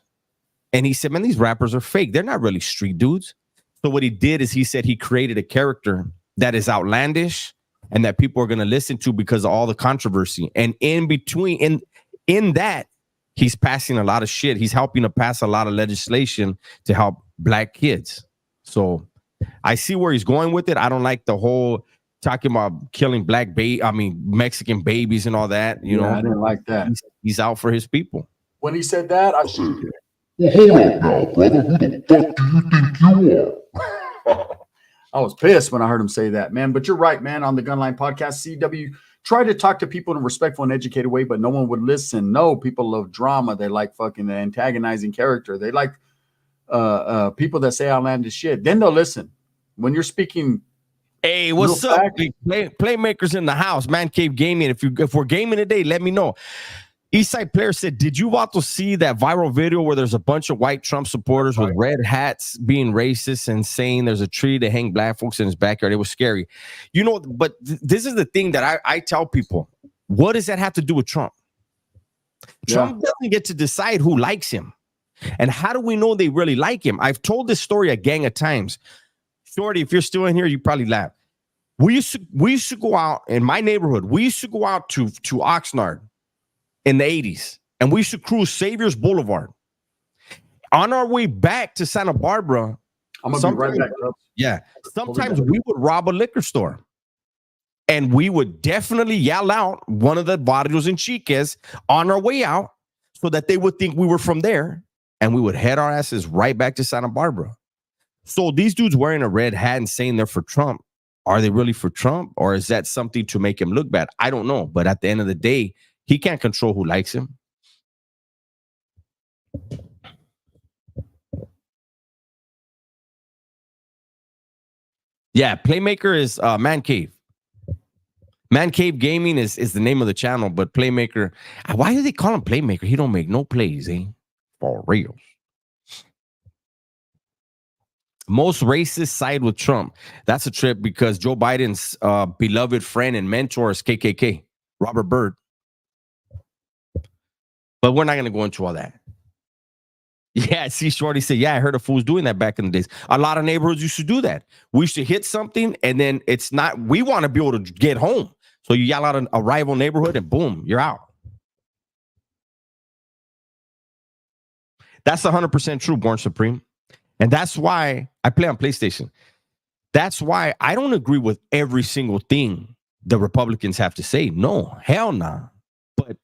And he said, man, these rappers are fake. They're not really street dudes. So what he did is he said he created a character that is outlandish and that people are going to listen to because of all the controversy. And in between, in that, he's passing a lot of shit. He's helping to pass a lot of legislation to help black kids. So I see where he's going with it. I don't like the whole talking about killing Mexican babies and all that. You know, I didn't like that. He's out for his people. When he said that, I said, well, hold up now, brother. Who the fuck do you think you are? I was pissed when I heard him say that, man. But you're right, man. On the Gunline Podcast, CW try to talk to people in a respectful and educated way, but no one would listen. No, people love drama. They like fucking the antagonizing character. They like people that say outlandish shit. Then they'll listen. When you're speaking, hey, what's up? Playmakers in the house, Man Cave Gaming. If we're gaming today, let me know. Eastside Player said, did you want to see that viral video where there's a bunch of white Trump supporters with red hats being racist and saying there's a tree to hang black folks in his backyard? It was scary. You know, but this is the thing that I tell people. What does that have to do with Trump? Trump doesn't get to decide who likes him. And how do we know they really like him? I've told this story a gang of times. Shorty, if you're still in here, you probably laugh. We used to go out in my neighborhood. We used to go out to Oxnard in the 80s, and we used to cruise Saviors Boulevard. On our way back to Santa Barbara, I'm gonna be right back. Yeah, sometimes we would rob a liquor store, and we would definitely yell out one of the barrios and chiques on our way out, so that they would think we were from there, and we would head our asses right back to Santa Barbara. So these dudes wearing a red hat and saying they're for Trump, are they really for Trump, or is that something to make him look bad? I don't know, but at the end of the day, he can't control who likes him. Yeah, Playmaker is Man Cave. Man Cave Gaming is the name of the channel, but Playmaker, why do they call him Playmaker? He don't make no plays, eh? For real. Most racists side with Trump. That's a trip because Joe Biden's beloved friend and mentor is KKK, Robert Byrd. But we're not going to go into all that. Yeah, see, Shorty said, yeah, I heard of fools doing that back in the days. A lot of neighborhoods used to do that. We used to hit something, and then it's not, we want to be able to get home. So you yell out a rival neighborhood, and boom, you're out. That's 100% true, Born Supreme. And that's why I play on PlayStation. That's why I don't agree with every single thing the Republicans have to say. No, hell nah. But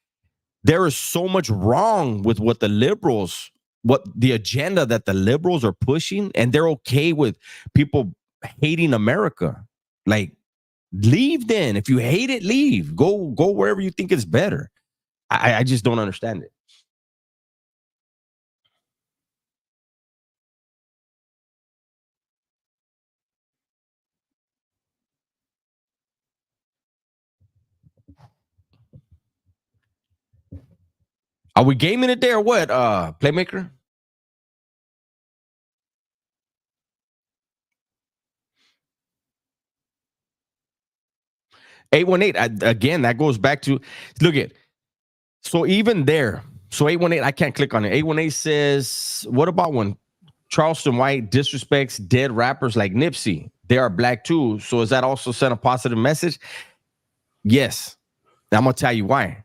there is so much wrong with what the liberals, what the agenda that the liberals are pushing, and they're okay with people hating America. Like, leave then. If you hate it, leave. Go wherever you think is better. I just don't understand it. Are we gaming it there or what, Playmaker? $818, again, that goes back to, look at, so even there, so 818, I can't click on it. 818 says, what about when Charleston White disrespects dead rappers like Nipsey? They are black too. So is that also send a positive message? Yes. I'm going to tell you why.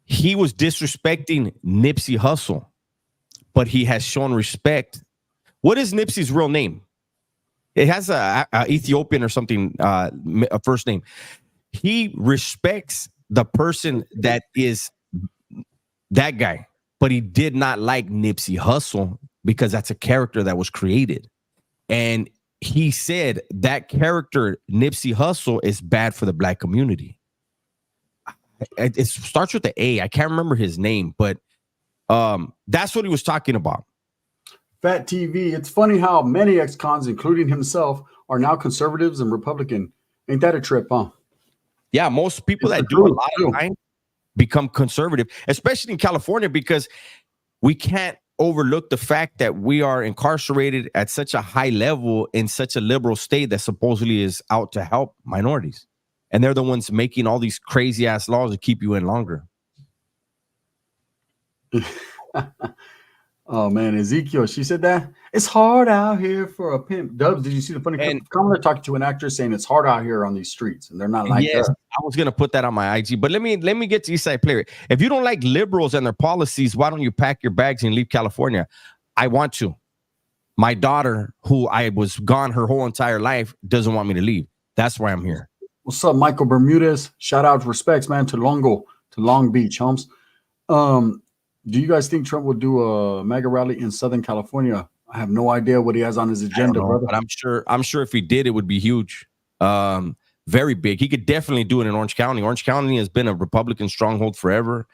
He was disrespecting Nipsey Hussle, but he has shown respect. What is Nipsey's real name? It has a Ethiopian or something, a first name. He respects the person that is that guy, but he did not like Nipsey Hussle because that's a character that was created. And he said that character, Nipsey Hussle, is bad for the black community. It starts with the A. I can't remember his name, but that's what he was talking about. Fat TV. It's funny how many ex-cons, including himself, are now conservatives and Republican. Ain't that a trip, huh? Yeah, most people that do a lot of time become conservative, especially in California, because we can't overlook the fact that we are incarcerated at such a high level in such a liberal state that supposedly is out to help minorities. And they're the ones making all these crazy ass laws to keep you in longer. Oh man, Ezekiel, she said that it's hard out here for a pimp. Dubs, did you see the funny comment talking to an actress saying it's hard out here on these streets, and they're not like yes, that? I was gonna put that on my IG, but let me get to Eastside Player. If you don't like liberals and their policies, why don't you pack your bags and leave California? I want to. My daughter, who I was gone her whole entire life, doesn't want me to leave. That's why I'm here. What's up, Michael Bermudez? Shout out, respects, man, to Long Beach, Holmes. Do you guys think Trump will do a mega rally in Southern California? I have no idea what he has on his agenda, brother. But I'm sure if he did, it would be huge, very big. He could definitely do it in Orange County. Orange County has been a Republican stronghold forever.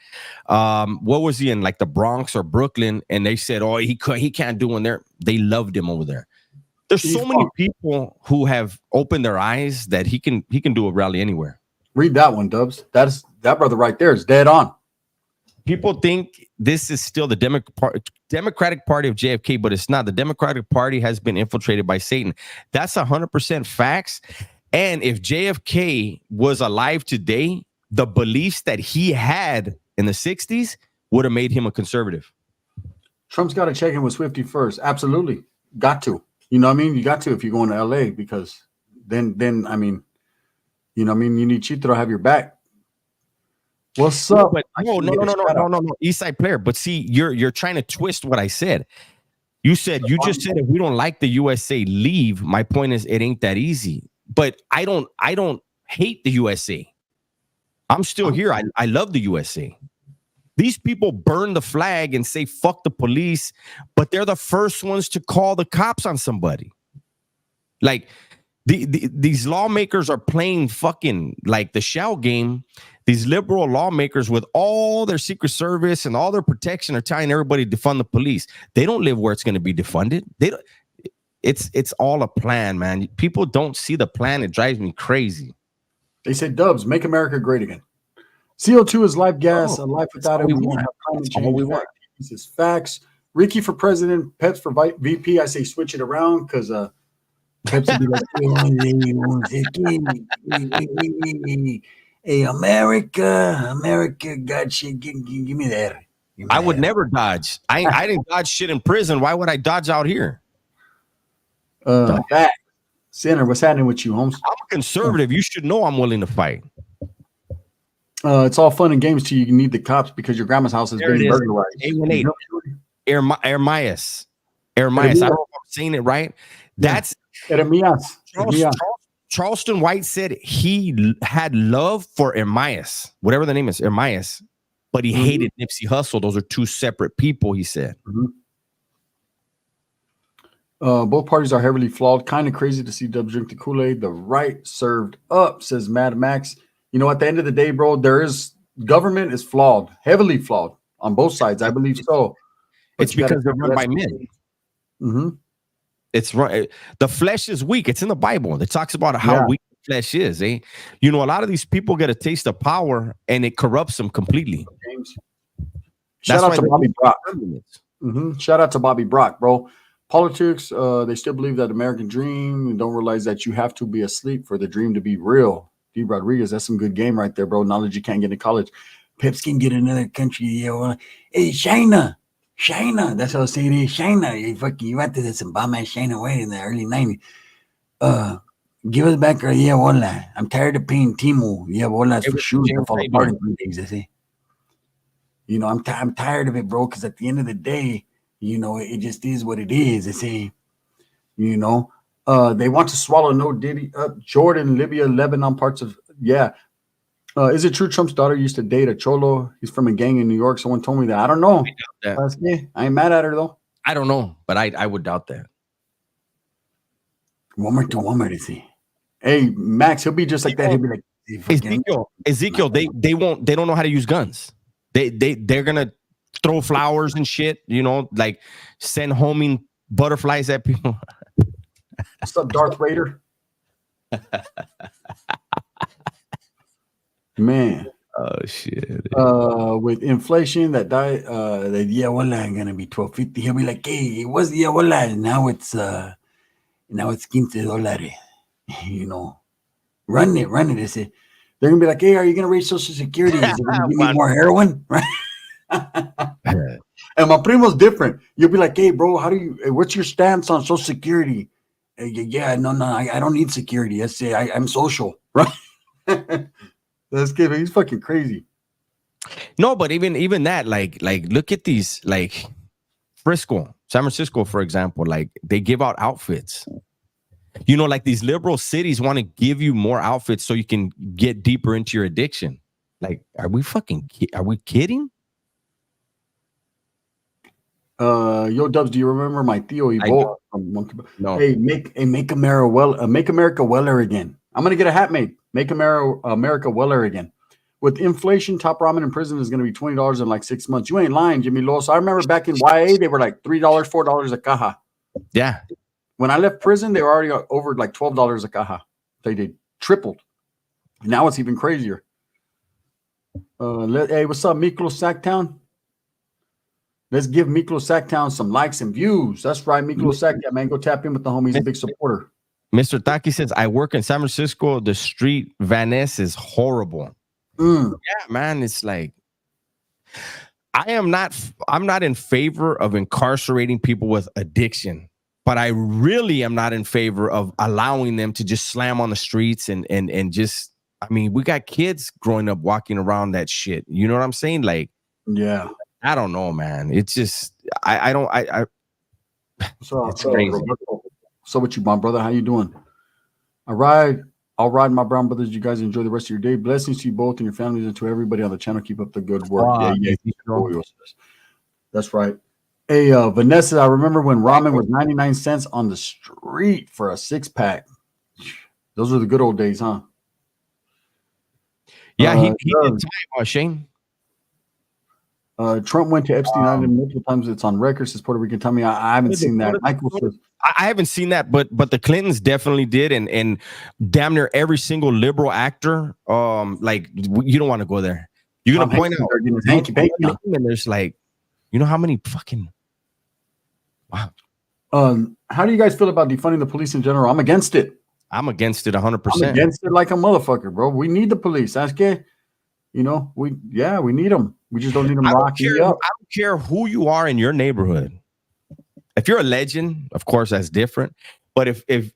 What was he in, like the Bronx or Brooklyn? And they said, oh, he can't do one there. They loved him over there. There's so many people who have opened their eyes that he can do a rally anywhere. Read that one, Dubs. That brother right there is dead on. People think this is still the Democratic Party of JFK, but it's not. The Democratic Party has been infiltrated by Satan. That's 100% facts. And if JFK was alive today, the beliefs that he had in the 60s would have made him a conservative. Trump's got to check in with Swifty first. Absolutely. Got to. You know what I mean? You got to if you're going to LA, because then I mean, you know what I mean? You need Chito to have your back. What's up? But no. Eastside Player. But see, you're trying to twist what I said. You just said if we don't like the USA, leave. My point is, it ain't that easy. But I don't hate the USA. I'm still here. I love the USA. These people burn the flag and say fuck the police, but they're the first ones to call the cops on somebody. Like these lawmakers are playing fucking like the shell game. These liberal lawmakers with all their Secret Service and all their protection are telling everybody to defund the police. They don't live where it's going to be defunded. They don't. It's all a plan, man. People don't see the plan. It drives me crazy. They say, Dubs, make America great again. CO2 is life gas. A life without it, we won't have climate change. We want. This is facts. Ricky for president, Peps for VP. I say switch it around because Peps would be like, hey, America, got you. Give me that. I would never dodge. I didn't dodge shit in prison. Why would I dodge out here? That Sinner, what's happening with you, Holmes? I'm a conservative. You should know I'm willing to fight. It's all fun and games till you need the cops because your grandma's house is being burglarized. 818. Ermias. I don't know if I'm saying it right. That's Charleston White said he had love for Ermias, whatever the name is, Ermias, but he hated Nipsey Hussle. Those are two separate people, he said. Both parties are heavily flawed. Kind of crazy to see Dubs drink the Kool-Aid. The right served up, says Mad Max. You know, at the end of the day, bro, government is flawed, heavily flawed on both sides. I believe so. It's because they're run by men. It's right. The flesh is weak. It's in the Bible. It talks about how weak the flesh is. You know, a lot of these people get a taste of power and it corrupts them completely. Shout out to Bobby Brock. Shout out to Bobby Brock, bro. Politics, they still believe that American dream and don't realize that you have to be asleep for the dream to be real. D. Rodriguez, that's some good game right there, bro. Knowledge you can't get in college. Peps can get in another country. Yeah, hey, China. That's how I say it is. China. You went to some bomb ass China way in the early 90s. Give us back our Walla. I'm tired of paying Timo. Walla's for shoes that fall apart in 3 days, I say. You know, I'm tired of it, bro, because at the end of the day, you know, it just is what it is. I say, you know, they want to swallow no Diddy up. Jordan, Libya, Lebanon, parts of, is it true Trump's daughter used to date a cholo? He's from a gang in New York. Someone told me that. I don't know. I ain't mad at her, though. I don't know, but I would doubt that. One more to see. Hey, Max, he'll be just like that. He'll be like, Ezekiel, they don't know how to use guns. They're gonna throw flowers and shit, you know, like send homing butterflies at people. What's up, Darth Vader? Man. Oh shit. With inflation that died, I'm gonna be $12.50. He'll be like, hey, it was now it's $15. You know, run it. They say they're gonna be like, hey, are you gonna raise Social Security? Is it gonna give me more heroin? Right? And my primo's different. You'll be like, hey, bro, what's your stance on Social Security? No, I don't need security. I say I'm social, right? That's good. He's fucking crazy. No, but even that, like look at these, like San Francisco, for example, like they give out outfits. You know, like these liberal cities want to give you more outfits so you can get deeper into your addiction. Like, are we kidding? Yo, Dubs, do you remember my Theo Evo? No. Hey, make America weller again. I'm gonna get a hat made. Make America weller again. With inflation, top ramen in prison is gonna be $20 in like 6 months. You ain't lying, Jimmy Los. I remember back in YA, they were like $3, $4 a caja. Yeah. When I left prison, they were already over like $12 a caja. They tripled. Now it's even crazier. Hey, what's up, Miklo Sacktown? Let's give Miklo Sacktown some likes and views. That's right, Miklo Sacktown, man. Go tap in with the homie. He's a big supporter. Mr. Taki says, I work in San Francisco. The street Vanessa is horrible. Yeah, man. It's like, I'm not in favor of incarcerating people with addiction, but I really am not in favor of allowing them to just slam on the streets and just, I mean, we got kids growing up walking around that shit. You know what I'm saying? Like, yeah. I don't know, man. It's just, it's crazy. So what you, my brother? How you doing? I'll ride, my brown brothers. You guys enjoy the rest of your day. Blessings to you both and your families and to everybody on the channel. Keep up the good work. That's right. Hey, Vanessa, I remember when ramen was 99 cents on the street for a 6-pack. Those were the good old days, huh? Yeah, he did time, Shane. Trump went to Epstein Island multiple times. It's on record, says Puerto Rican. Tell me, I haven't seen that. Michael says, I haven't seen that, but the Clintons definitely did, and damn near every single liberal actor. Like you don't want to go there. You're gonna point out hanky panky, and there's like, you know how many fucking wow. How do you guys feel about defunding the police in general? I'm against it. I'm against it 100%. I'm against it like a motherfucker, bro. We need the police. That's gay. You know, we need them. We just don't need them I don't locking care. you I up. don't care who you are in your neighborhood. If you're a legend, of course, that's different. But if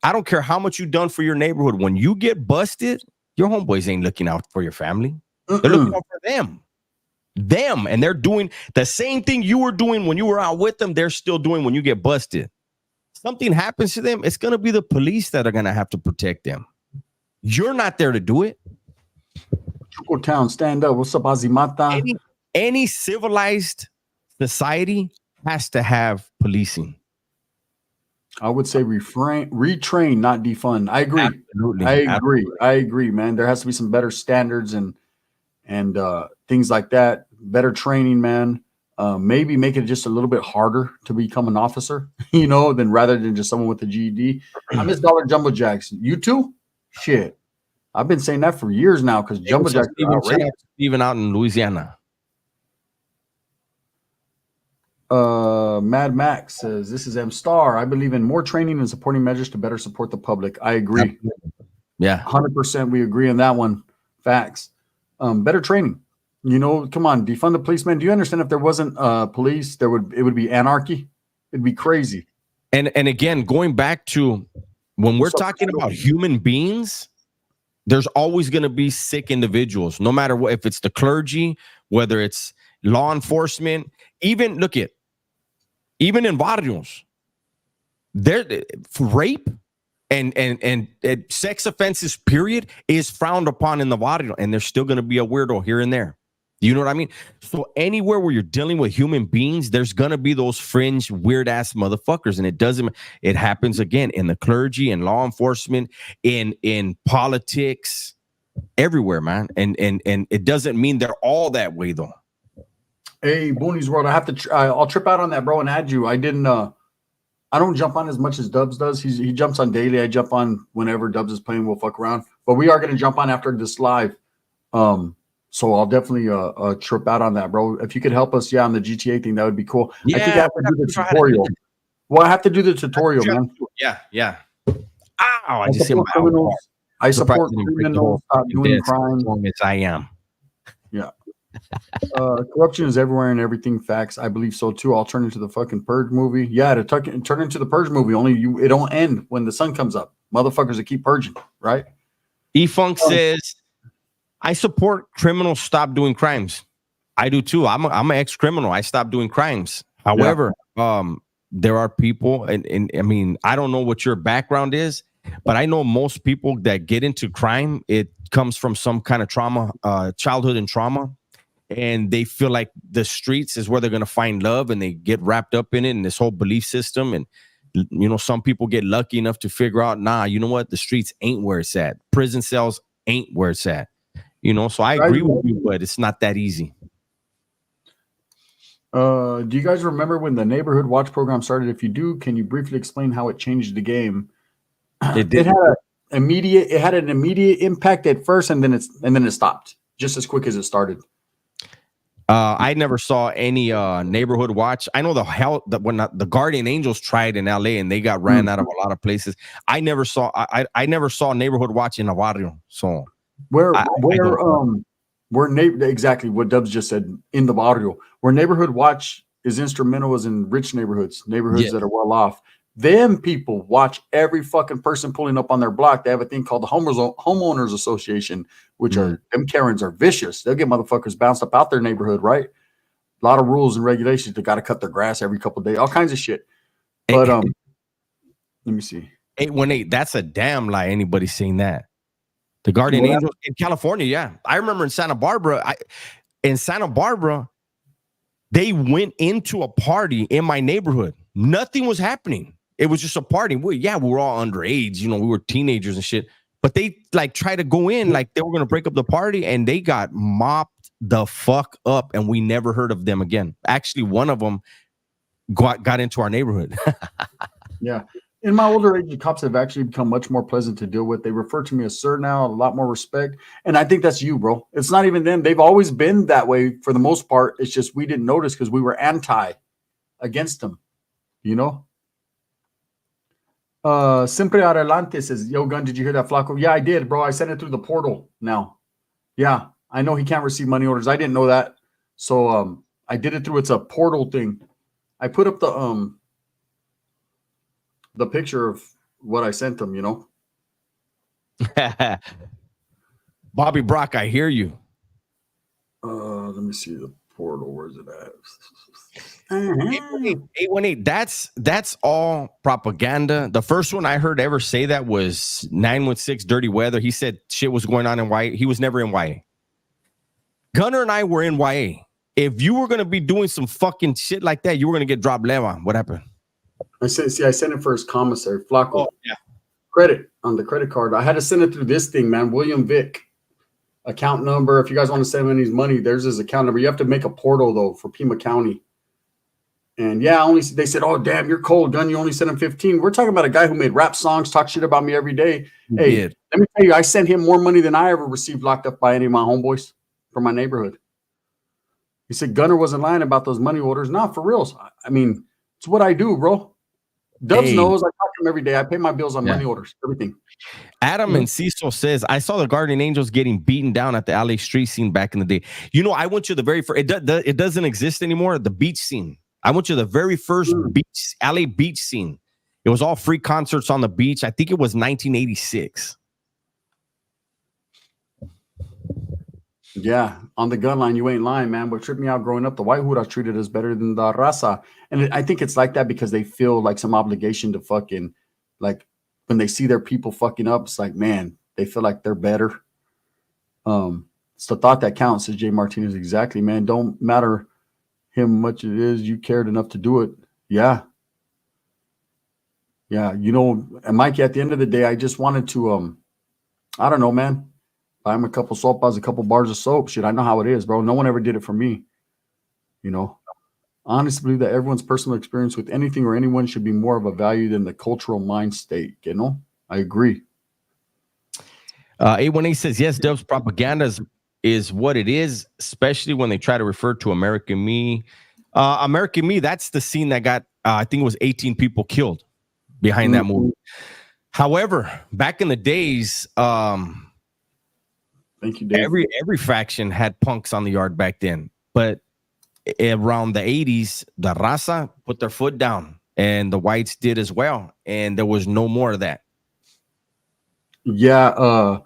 I don't care how much you've done for your neighborhood, when you get busted, your homeboys ain't looking out for your family. They're looking out for them. And they're doing the same thing you were doing when you were out with them. They're still doing when you get busted. Something happens to them, it's gonna be the police that are gonna have to protect them. You're not there to do it. Chuco Town, stand up. What's up, Azimata? Any civilized society has to have policing. I would say retrain, not defund. I agree. Absolutely. I agree, man. There has to be some better standards and things like that. Better training, man. Maybe make it just a little bit harder to become an officer, you know, than rather than just someone with a GED. I miss Dollar Jumbo Jacks. You too? Shit. I've been saying that for years now because Jumbo Jacks are outrageous. Even out in Louisiana. Mad Max says, this is M Star. I believe in more training and supporting measures to better support the public. I agree. Yeah. 100% we agree on that one. Facts. Better training. You know, come on, defund the policeman. Do you understand if there wasn't police, it would be anarchy? It'd be crazy. And again, going back to when we're talking about human beings, there's always going to be sick individuals, no matter what, if it's the clergy, whether it's law enforcement, even even in barrios, rape and sex offenses, period, is frowned upon in the barrio, and there's still going to be a weirdo here and there. You know what I mean? So anywhere where you're dealing with human beings, there's going to be those fringe, weird ass motherfuckers. And it happens again in the clergy and law enforcement, in politics, everywhere, man. And it doesn't mean they're all that way though. Hey, Booney's World, I'll trip out on that, bro, and add you. I don't jump on as much as Dubs does. He jumps on daily. I jump on whenever Dubs is playing. We'll fuck around. But we are going to jump on after this live. So I'll definitely trip out on that, bro. If you could help us, on the GTA thing, that would be cool. Yeah, I think I have to do the tutorial. Well, I have to do the tutorial, man. Yeah. Ow, I just hit my criminals. I support criminals stop doing crime. As long as I am. Yeah. Corruption is everywhere and everything. Facts. I believe so too. I'll turn into the fucking Purge movie. Yeah, to turn into the Purge movie. Only it don't end when the sun comes up. Motherfuckers that keep purging, right? E-Funk says, I support criminals stop doing crimes. I do too. I'm an ex-criminal. I stopped doing crimes. However, there are people, and I mean, I don't know what your background is, but I know most people that get into crime, it comes from some kind of trauma, childhood and trauma. And they feel like the streets is where they're going to find love, and they get wrapped up in it and this whole belief system. And, you know, some people get lucky enough to figure out, you know what? The streets ain't where it's at. Prison cells ain't where it's at. You know, so I agree with you, but it's not that easy. Do you guys remember when the Neighborhood Watch program started? If you do, can you briefly explain how it changed the game? It had an immediate impact at first, and then it stopped just as quick as it started. I never saw any Neighborhood Watch. I know the Guardian Angels tried in LA and they got ran out of a lot of places. I never saw Neighborhood Watch in a barrio. So exactly what Dubs just said, in the barrio, where Neighborhood Watch is instrumental is in rich neighborhoods that are well off. Them people watch every fucking person pulling up on their block. They have a thing called the Homeowners Association, which are them Karens are vicious. They'll get motherfuckers bounced up out their neighborhood, right? A lot of rules and regulations. They got to cut their grass every couple of days, all kinds of shit. But let me see. 818. That's a damn lie. Anybody's seen that? The Guardian Angels in California. Yeah, I remember in Santa Barbara. They went into a party in my neighborhood. Nothing was happening. It was just a party. We were all underage. You know, we were teenagers and shit. But they tried to go in like they were going to break up the party, and they got mopped the fuck up, and we never heard of them again. Actually, one of them got into our neighborhood. Yeah. In my older age, the cops have actually become much more pleasant to deal with. They refer to me as sir now, a lot more respect. And I think that's you, bro. It's not even them. They've always been that way for the most part. It's just we didn't notice because we were against them, you know? Siempre Adelante says, yo, Gun, did you hear that, Flaco? Yeah, I did, bro. I sent it through the portal now. Yeah. I know he can't receive money orders. I didn't know that. So I did it through it's a portal thing. I put up the picture of what I sent him, you know. Bobby Brock, I hear you. Let me see the portal. Where's it at? 818. That's all propaganda. The first one I heard ever say that was 916 Dirty Weather. He said shit was going on in YA. He was never in YA. Gunner and I were in YA. If you were gonna be doing some fucking shit like that, you were gonna get dropped leva. What happened? I sent it for his commissary, Flacco. Oh, yeah. Credit on the credit card. I had to send it through this thing, man. William Vick. Account number. If you guys want to send him his money, there's his account number. You have to make a portal though for Pima County. And yeah, they said, "Oh damn, you're cold, Gun. You only sent him 15." We're talking about a guy who made rap songs, talk shit about me every day. Let me tell you, I sent him more money than I ever received locked up by any of my homeboys from my neighborhood. He said Gunner wasn't lying about those money orders. Not for reals. I mean, it's what I do, bro. Dubs knows I talk to him every day. I pay my bills on money orders, everything. Adam and Cecil says, I saw the Guardian Angels getting beaten down at the LA street scene back in the day. You know, I went to the very first, it doesn't exist anymore, the beach scene. I went to the very first LA beach scene. It was all free concerts on the beach. I think it was 1986. Yeah, on the gun line, you ain't lying, man. What tripped me out growing up, the white hood I treated us better than the raza. And I think it's like that because they feel like some obligation to fucking, like, when they see their people fucking up, it's like, man, they feel like they're better. It's the thought that counts, says Jay Martinez. Exactly, man. Don't matter how much it is, you cared enough to do it. Yeah. Yeah, you know, and Mikey, at the end of the day, I just wanted to, I don't know, man. Buy him a couple sopas, a couple bars of soap. Shit, I know how it is, bro. No one ever did it for me. You know, I honestly believe that everyone's personal experience with anything or anyone should be more of a value than the cultural mind state. You know, I agree. 818 says, yes, Dub's propaganda is what it is, especially when they try to refer to American Me. American Me, that's the scene that got, I think it was 18 people killed behind that movie. However, back in the days, thank you, Dave. Every faction had punks on the yard back then, but around the 80s, the raza put their foot down, and the whites did as well, and there was no more of that. Yeah,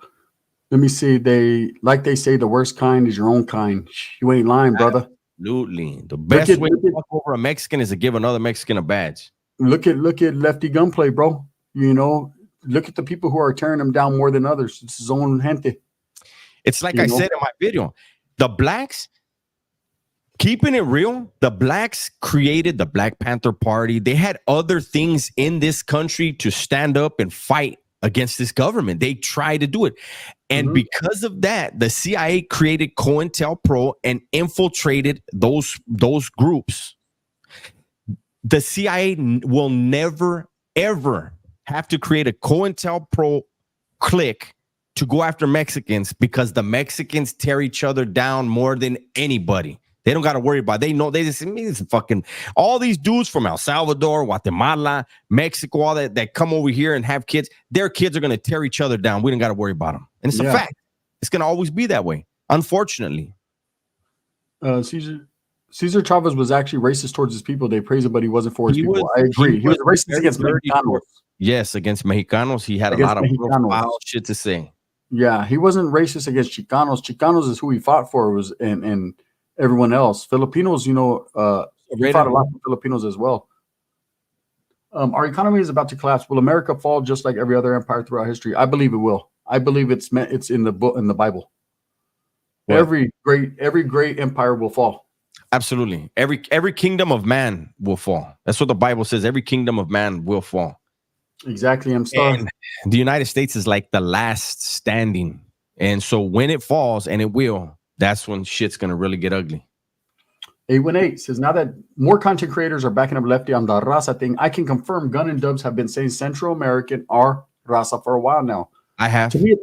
let me see. They say the worst kind is your own kind. You ain't lying, brother. Absolutely, the best way to fuck over a Mexican is to give another Mexican a badge. Look at Lefty Gunplay, bro. You know, look at the people who are tearing him down more than others. It's his own gente. It's like I said in my video, the blacks, keeping it real, the blacks created the Black Panther Party. They had other things in this country to stand up and fight against this government. They tried to do it. And because of that, the CIA created COINTELPRO and infiltrated those groups. The CIA will never, ever have to create a COINTELPRO clique to go after Mexicans, because the Mexicans tear each other down more than anybody. They don't got to worry about it. They know, they just mean fucking all these dudes from El Salvador, Guatemala, Mexico, all that come over here and have kids. Their kids are going to tear each other down. We don't got to worry about them. And it's a fact. It's going to always be that way, unfortunately. Cesar Chavez was actually racist towards his people. They praised him, but he wasn't for his people. I agree. He was racist against Mexicanos. Yes, against Mexicanos. He had a lot of wild shit to say. Yeah, he wasn't racist against Chicanos. Chicanos is who he fought for, and everyone else. Filipinos, you know, he fought a lot for Filipinos as well. Our economy is about to collapse. Will America fall just like every other empire throughout history? I believe it will. I believe it's in the book, in the Bible. What? Every great empire will fall. Absolutely. Every kingdom of man will fall. That's what the Bible says. Every kingdom of man will fall. Exactly. I'm sorry. The United States is like the last standing. And so when it falls, and it will, that's when shit's going to really get ugly. 818 says, now that more content creators are backing up Lefty on the raza thing, I can confirm Gun and Dubs have been saying Central American are raza for a while now. I have. To me,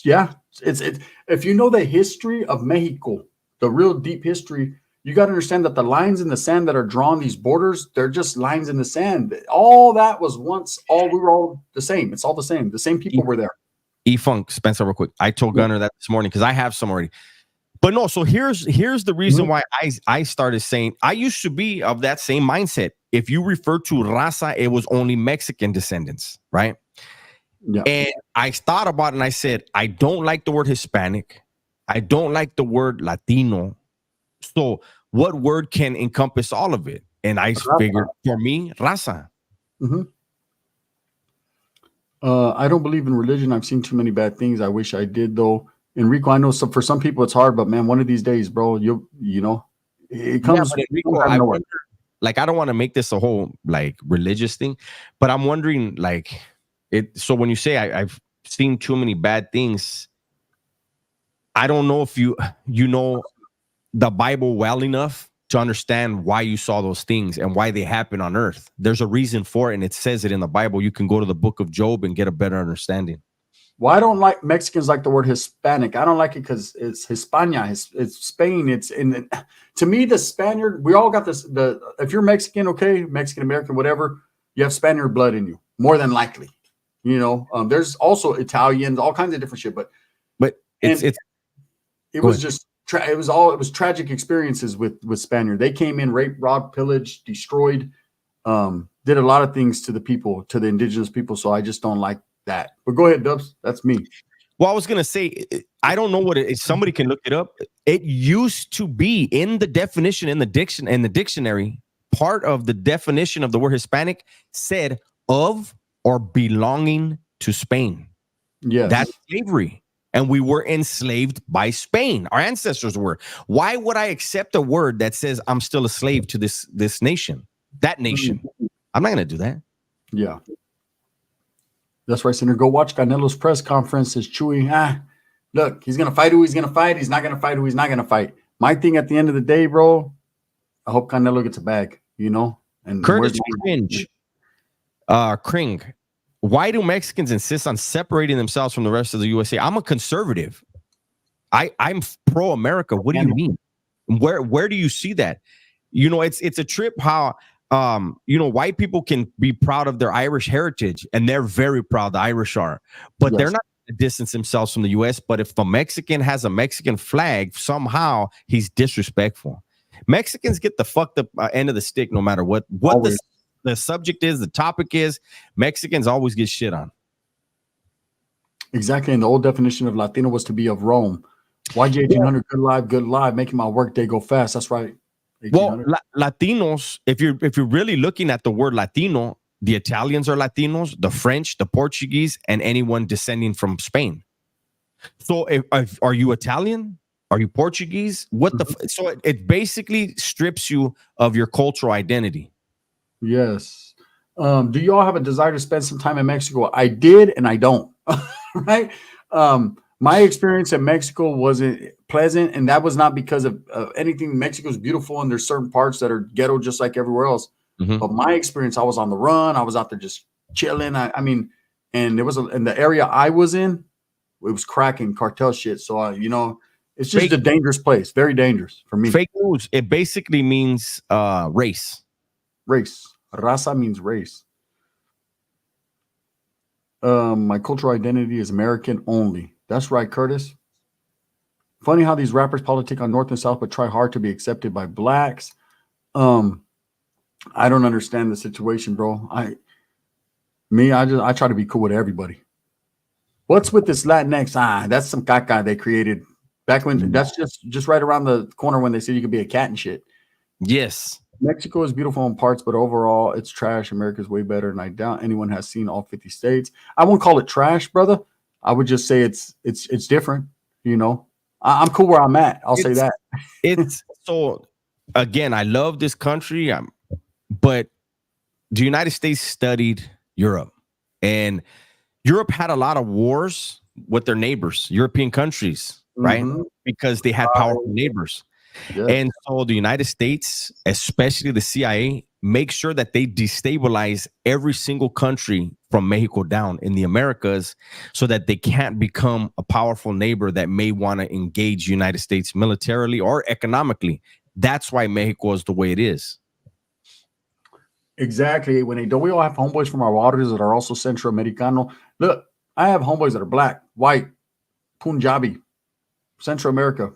yeah. It's if you know the history of Mexico, the real deep history, you got to understand that the lines in the sand that are drawn, these borders, they're just lines in the sand. All that was once, we were all the same. It's all the same. The same people were there. E-Funk, Spencer, real quick. I told Gunner that this morning because I have some already. But no, so here's the reason why I started saying I used to be of that same mindset. If you refer to raza, it was only Mexican descendants, right? Yeah. And I thought about it and I said, I don't like the word Hispanic. I don't like the word Latino. So what word can encompass all of it? And I figured for me, raza. I don't believe in religion. I've seen too many bad things. I wish I did, though. Enrico, I know for some people it's hard, but man, one of these days, bro, you know, it comes. Yeah, Enrico, I wonder, like, I don't want to make this a whole like religious thing, but I'm wondering, like, it. So when you say I've seen too many bad things, I don't know if you know the Bible well enough to understand why you saw those things and why they happen on earth. There's a reason for it, and it says it in the Bible. You can go to the book of Job and get a better understanding. Well, I don't like Mexicans like the word Hispanic. I don't like it because it's Hispania, it's Spain. It's in to me, the Spaniard, we all got this. If you're Mexican, okay, Mexican American, whatever, you have Spaniard blood in you, more than likely. You know, there's also Italians, all kinds of different shit, but it was tragic experiences with Spaniard. They came in, raped, robbed, pillaged, destroyed, did a lot of things to the people, to the indigenous people. So I just don't like that. But go ahead, Dubs. That's me. Well, I was gonna say, I don't know what it is. Somebody can look it up. It used to be in the definition in the dictionary. Part of the definition of the word Hispanic said of or belonging to Spain. Yeah, that's slavery. And we were enslaved by Spain. Our ancestors were. Why would I accept a word that says I'm still a slave to this nation, that nation? I'm not going to do that. Yeah. That's right, Senator. Go watch Canelo's press conference. Is Chewy, look, he's going to fight who he's going to fight. He's not going to fight who he's not going to fight. My thing at the end of the day, bro, I hope Canelo gets a bag, you know? And Curtis Kring, why do Mexicans insist on separating themselves from the rest of the USA? I'm a conservative. I'm pro-America. What do you mean? Where do you see that? You know, it's a trip how you know, white people can be proud of their Irish heritage, and they're very proud, the Irish are, but they're not going to distance themselves from the US. But if a Mexican has a Mexican flag, somehow he's disrespectful. Mexicans get the fucked up end of the stick no matter what the subject is, the topic is. Mexicans always get shit on. Exactly. And the old definition of Latino was to be of Rome. YG 1800, good live, making my work day go fast. That's right. Well, Latinos, if you're really looking at the word Latino, the Italians are Latinos, the French, the Portuguese, and anyone descending from Spain. So if are you Italian? Are you Portuguese? So it basically strips you of your cultural identity. Yes. Do you all have a desire to spend some time in Mexico? I did, and I don't. Right. My experience in Mexico wasn't pleasant, and that was not because of anything. Mexico is beautiful, and there's certain parts that are ghetto just like everywhere else. But my experience, I was on the run. I was out there just chilling. I mean, and there was in the area I was in, it was cracking cartel shit. So, you know, it's just a dangerous place. Very dangerous for me. Fake news. It basically means race. Race. Raza means race. My cultural identity is American only. That's right, Curtis. Funny how these rappers politic on North and South, but try hard to be accepted by blacks. I don't understand the situation, bro. I try to be cool with everybody. What's with this Latinx? That's some caca they created back when. That's just right around the corner when they said you could be a cat and shit. Yes. Mexico is beautiful in parts, but overall it's trash. America's way better, and I doubt anyone has seen all 50 states. I won't call it trash, brother. I would just say it's different. You know, I'm cool where I'm at. I'll say that. It's so. Again, I love this country, but the United States studied Europe, and Europe had a lot of wars with their neighbors, European countries, right? Because they had powerful neighbors. Yeah. And so the United States, especially the CIA, make sure that they destabilize every single country from Mexico down in the Americas so that they can't become a powerful neighbor that may want to engage United States militarily or economically. That's why Mexico is the way it is. Exactly. Don't we all have homeboys from our waters that are also Centro Americano? Look, I have homeboys that are black, white, Punjabi, Central America.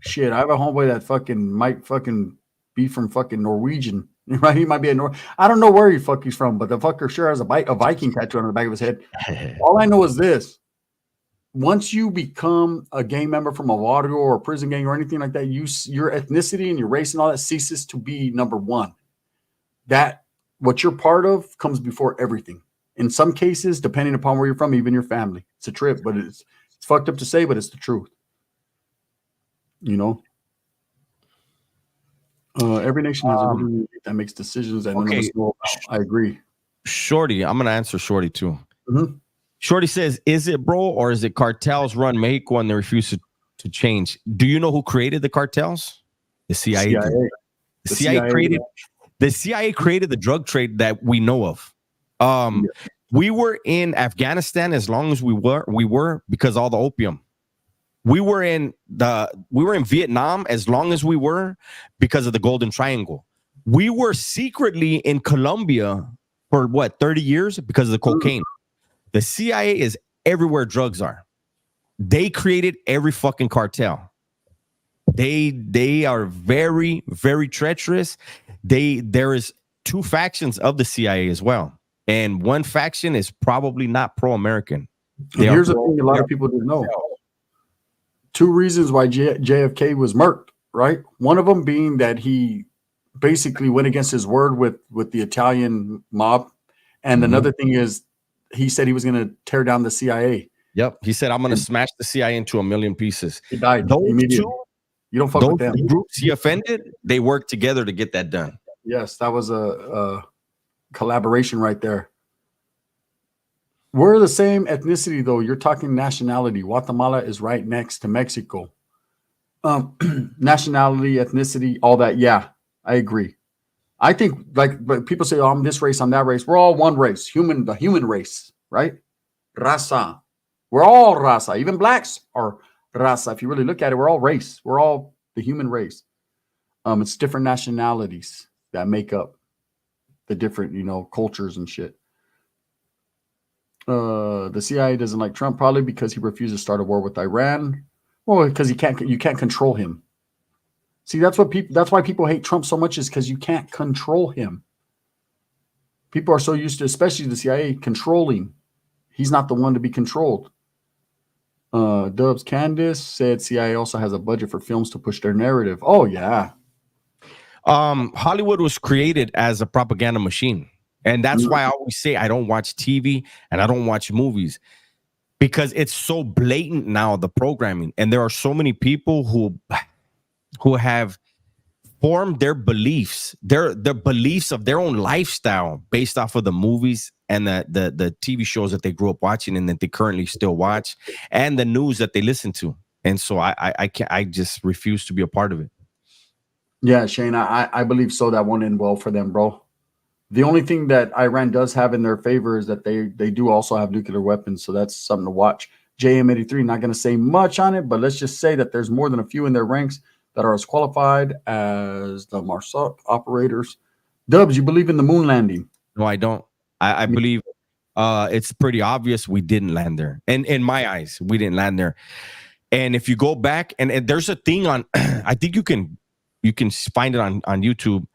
Shit, I have a homeboy that fucking might fucking be from fucking Norwegian. Right? He might be I don't know where he he's from, but the fucker sure has a Viking tattoo on the back of his head. All I know is this. Once you become a gang member from a water or a prison gang or anything like that, your ethnicity and your race and all that ceases to be number one. That what you're part of comes before everything. In some cases, depending upon where you're from, even your family. It's a trip, but it's fucked up to say, but it's the truth. You know? Every nation has a ruler that makes decisions that none of us know about. I agree. Shorty, I'm gonna answer Shorty too. Mm-hmm. Shorty says, "Is it bro, or is it cartels run Mexico and they refuse to change?" Do you know who created the cartels? The CIA. The CIA created the drug trade that we know of. We were in Afghanistan as long as we were because all the opium. We were in Vietnam as long as we were because of the Golden Triangle. We were secretly in Colombia for 30 years because of the cocaine. The CIA is everywhere drugs are. They created every fucking cartel. They are very, very treacherous. There is two factions of the CIA as well. And one faction is probably not pro-American. Here's the thing a lot of people didn't know. Two reasons why JFK was murked, right? One of them being that he basically went against his word with the Italian mob. And another thing is he said he was going to tear down the CIA. Yep. He said, I'm going to smash the CIA into a million pieces. He died immediately. You don't fuck with them. Groups he offended, they worked together to get that done. Yes, that was a collaboration right there. We're the same ethnicity, though. You're talking nationality. Guatemala is right next to Mexico. Nationality, ethnicity, all that. Yeah, I agree. I think, but people say, "Oh, I'm this race, I'm that race." We're all one race, the human race, right? Raza. We're all raza. Even blacks are raza. If you really look at it, we're all race. We're all the human race. It's different nationalities that make up the different, cultures and shit. The CIA doesn't like Trump probably because he refused to start a war with Iran. Well, because you can't control him. See, that's why people hate Trump so much, is because you can't control him. People are so used to, especially the CIA, controlling. He's not the one to be controlled. Dubs Candace said CIA also has a budget for films to push their narrative. Oh yeah. Hollywood was created as a propaganda machine. And that's why I always say I don't watch TV and I don't watch movies, because it's so blatant now, the programming. And there are so many people who have formed their beliefs, their beliefs of their own lifestyle based off of the movies and the TV shows that they grew up watching and that they currently still watch, and the news that they listen to. And so I just refuse to be a part of it. Yeah, Shane, I believe so. That won't end well for them, bro. The only thing that Iran does have in their favor is that they do also have nuclear weapons. So that's something to watch. JM83, not going to say much on it, but let's just say that there's more than a few in their ranks that are as qualified as the Marsoc operators. Dubs, you believe in the moon landing? No, I don't. I believe it's pretty obvious we didn't land there. And in my eyes, we didn't land there. And if you go back, and there's a thing on, I think you can find it on YouTube.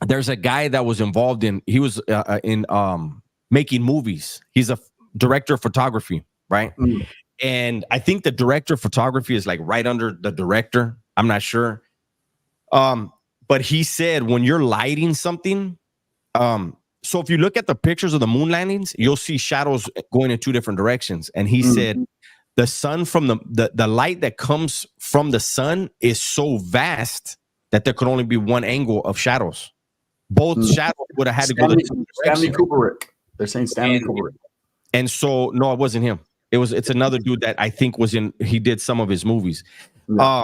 There's a guy that was involved in making movies. He's a director of photography, right? And I think the director of photography is like right under the director. I'm not sure. But he said when you're lighting something, so if you look at the pictures of the moon landings, you'll see shadows going in two different directions. And he said the sun from the light that comes from the sun is so vast that there could only be one angle of shadows. Both shadows would have had to go to Stanley Kubrick. They're saying Stanley Kubrick. And so, no, it wasn't him. It's another dude that I think he did some of his movies. Yeah.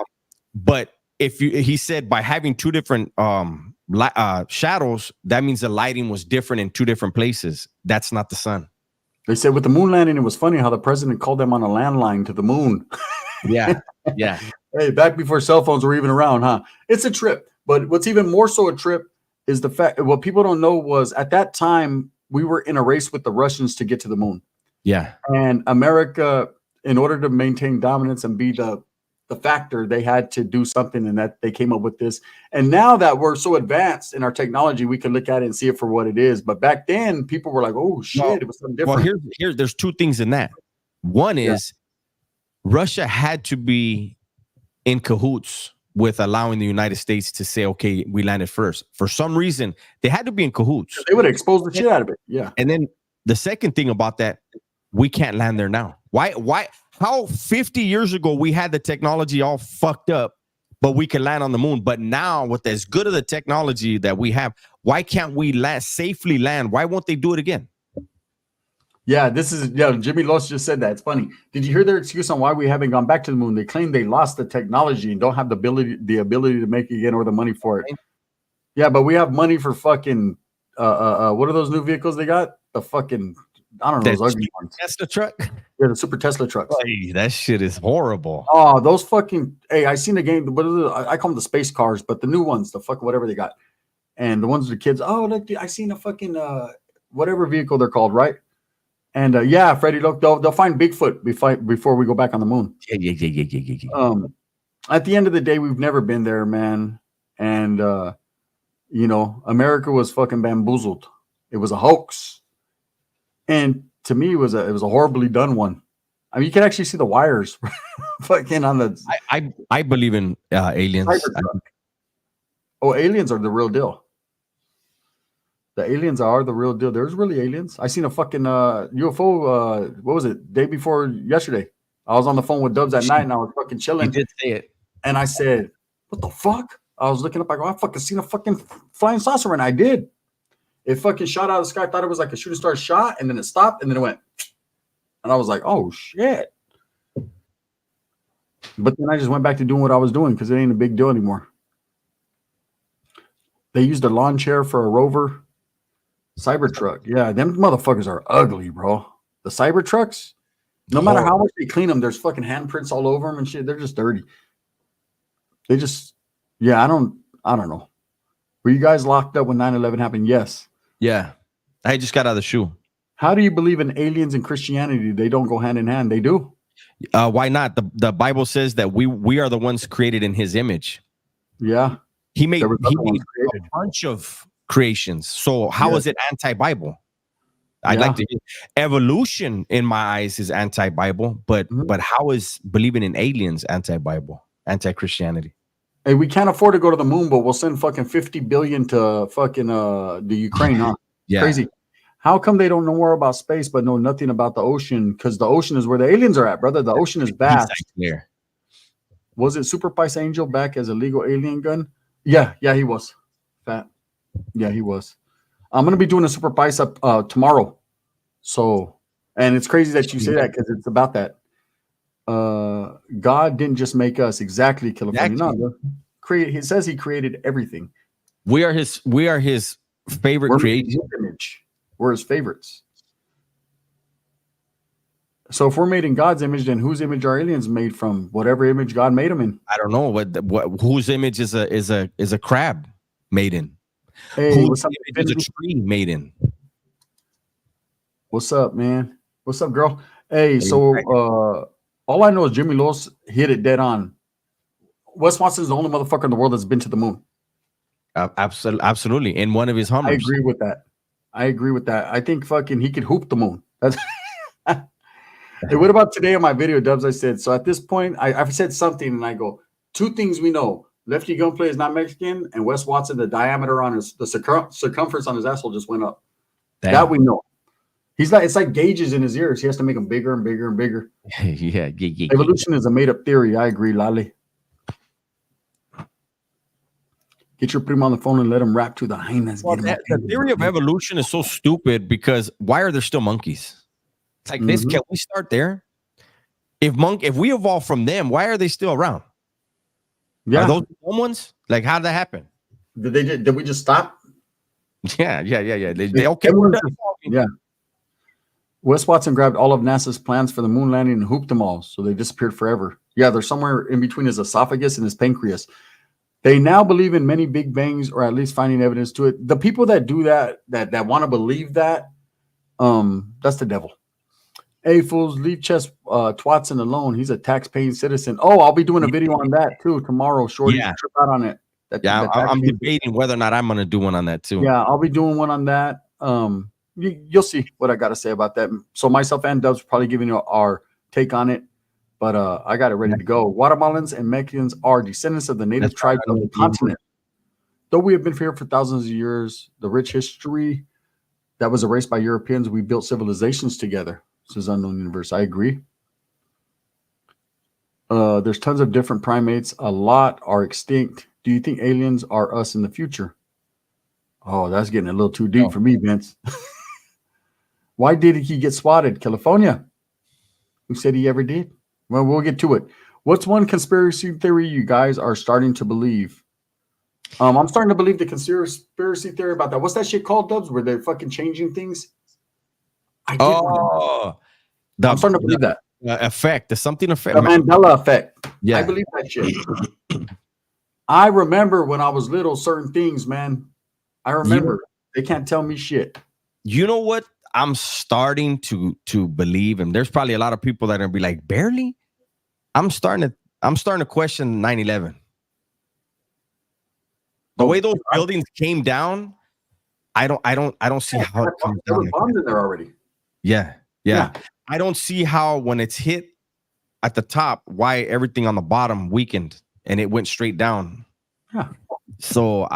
But he said by having two different shadows, that means the lighting was different in two different places. That's not the sun. They said with the moon landing, it was funny how the president called them on a landline to the moon. Yeah. Hey, back before cell phones were even around, huh? It's a trip. But what's even more so a trip is the fact, what people don't know was at that time, we were in a race with the Russians to get to the moon. Yeah. And America, in order to maintain dominance and be the the factor. They had to do something, and that they came up with this. And now that we're so advanced in our technology, we can look at it and see it for what it is. But back then, people were like, "Oh shit, it was something different." Well, there's two things in that. One is Russia had to be in cahoots with allowing the United States to say, "Okay, we landed first." For some reason, they had to be in cahoots. They would expose the shit out of it. Yeah. And then the second thing about that, we can't land there now. Why? How 50 years ago we had the technology all fucked up, but we can land on the moon. But now, with as good of the technology that we have, why can't we safely land? Why won't they do it again? Yeah, Jimmy Los just said that. It's funny. Did you hear their excuse on why we haven't gone back to the moon? They claim they lost the technology and don't have the ability to make it again or the money for it. Yeah, but we have money for fucking what are those new vehicles they got? The fucking, I don't know, those ugly ones. Tesla truck? Yeah, the super Tesla trucks. Hey, that shit is horrible. Oh, those fucking, hey, I seen a game, what is it? I call them the space cars, but the new ones, the fuck whatever they got. And the ones with the kids, oh, look, I seen a fucking whatever vehicle they're called, right? And yeah, Freddie, look, they'll find Bigfoot before we go back on the moon. Yeah. At the end of the day, we've never been there, man. And you know, America was fucking bamboozled. It was a hoax. And to me, it was a horribly done one. I mean, you can actually see the wires fucking on the. I believe in aliens. Oh, aliens are the real deal. The aliens are the real deal. There's really aliens. I seen a fucking UFO. What was it? Day before yesterday. I was on the phone with Dubs at night, and I was fucking chilling. You did say it. And I said, "What the fuck?" I was looking up. I go, "I fucking seen a fucking flying saucer," and I did. It fucking shot out of the sky. I thought it was like a shooting star shot, and then it stopped, and then it went. And I was like, "Oh shit!" But then I just went back to doing what I was doing because it ain't a big deal anymore. They used a lawn chair for a rover. Cybertruck. Yeah, them motherfuckers are ugly, bro. The Cybertrucks, no matter how much they clean them, there's fucking handprints all over them and shit. They're just dirty. They just, yeah, I don't know. Were you guys locked up when 9/11 happened? Yes. Yeah. I just got out of the shoe. How do you believe in aliens and Christianity? They don't go hand in hand. They do. Why not? The Bible says that we are the ones created in his image. Yeah. He made a bunch of creations. So how is it anti-Bible? I'd like to hear. Evolution, in my eyes, is anti-Bible, but how is believing in aliens anti-Bible, anti-Christianity? Hey, we can't afford to go to the moon, but we'll send fucking 50 billion to fucking the Ukraine, huh? Yeah. Crazy. How come they don't know more about space but know nothing about the ocean? Because the ocean is where the aliens are at, brother. The ocean is vast. Was it Super Pice Angel back as a legal alien gun? Yeah, he was. Fat. Yeah, he was. I'm gonna be doing a Super Pice up tomorrow. So, and it's crazy that you say that because it's about that. God didn't just make us exactly California. No, he says he created everything. We are his favorite creation. We're his favorites. So if we're made in God's image, then whose image are aliens made from? Whatever image God made them in. I don't know what whose image is a crab made in. Hey, whose image is a tree made in. What's up, man? What's up, girl? Hey, so all I know is Jimmy Los hit it dead on. Wes Watson is the only motherfucker in the world that's been to the moon. Absolutely, in one of his Hummers. I agree with that. I think fucking he could hoop the moon. That's hey, what about today on my video, Dubs? I said, so at this point, I've said something and I go, two things we know. Lefty Gunplay is not Mexican, and Wes Watson, the diameter on the circumference on his asshole just went up. Damn. That we know. He's like, it's like gauges in his ears. He has to make them bigger and bigger and bigger. Yeah. Evolution is a made-up theory. I agree, Lali. Get your primo on the phone and let him rap to the hyenas. Well, the theory of evolution is so stupid because why are there still monkeys? It's like this. Can we start there? If we evolved from them, why are they still around? Yeah, are those dumb ones? Like, how did that happen? Did we just stop? Yeah. They okay. Yeah. Wes Watson grabbed all of NASA's plans for the moon landing and hooped them all, so they disappeared forever. Yeah, they're somewhere in between his esophagus and his pancreas. They now believe in many big bangs, or at least finding evidence to it. The people that do that want to believe that, that's the devil. Hey, fools, leave Chess Twatson alone. He's a tax-paying citizen. Oh, I'll be doing a video on that too tomorrow. Shorty, Yeah. trip out on it. I'm debating whether or not I'm gonna do one on that too. Yeah, I'll be doing one on that. You'll see what I got to say about that. So myself and Dubs probably giving you our take on it, but I got it ready to go. Guatemalans and Mexicans are descendants of the native tribes of the continent. Though we have been here for thousands of years, the rich history that was erased by Europeans, we built civilizations together. Says Unknown Universe. I agree. There's tons of different primates. A lot are extinct. Do you think aliens are us in the future? Oh, that's getting a little too deep for me, Vince. Why did he get swatted? California. Who said he ever did? Well, we'll get to it. What's one conspiracy theory you guys are starting to believe? I'm starting to believe the conspiracy theory about that. What's that shit called, Dubs? Where they're fucking changing things? I'm starting to believe that. Effect. There's something effect. The Mandela effect. Yeah. I believe that shit. I remember when I was little, certain things, man. I remember. They can't tell me shit. You know what? I'm starting to believe, and there's probably a lot of people that are gonna be like, barely? I'm starting to question 9/11. The way those buildings came down, I don't see how it comes There down. were bombs in there already. Yeah. I don't see how when it's hit at the top, why everything on the bottom weakened and it went straight down. Yeah. So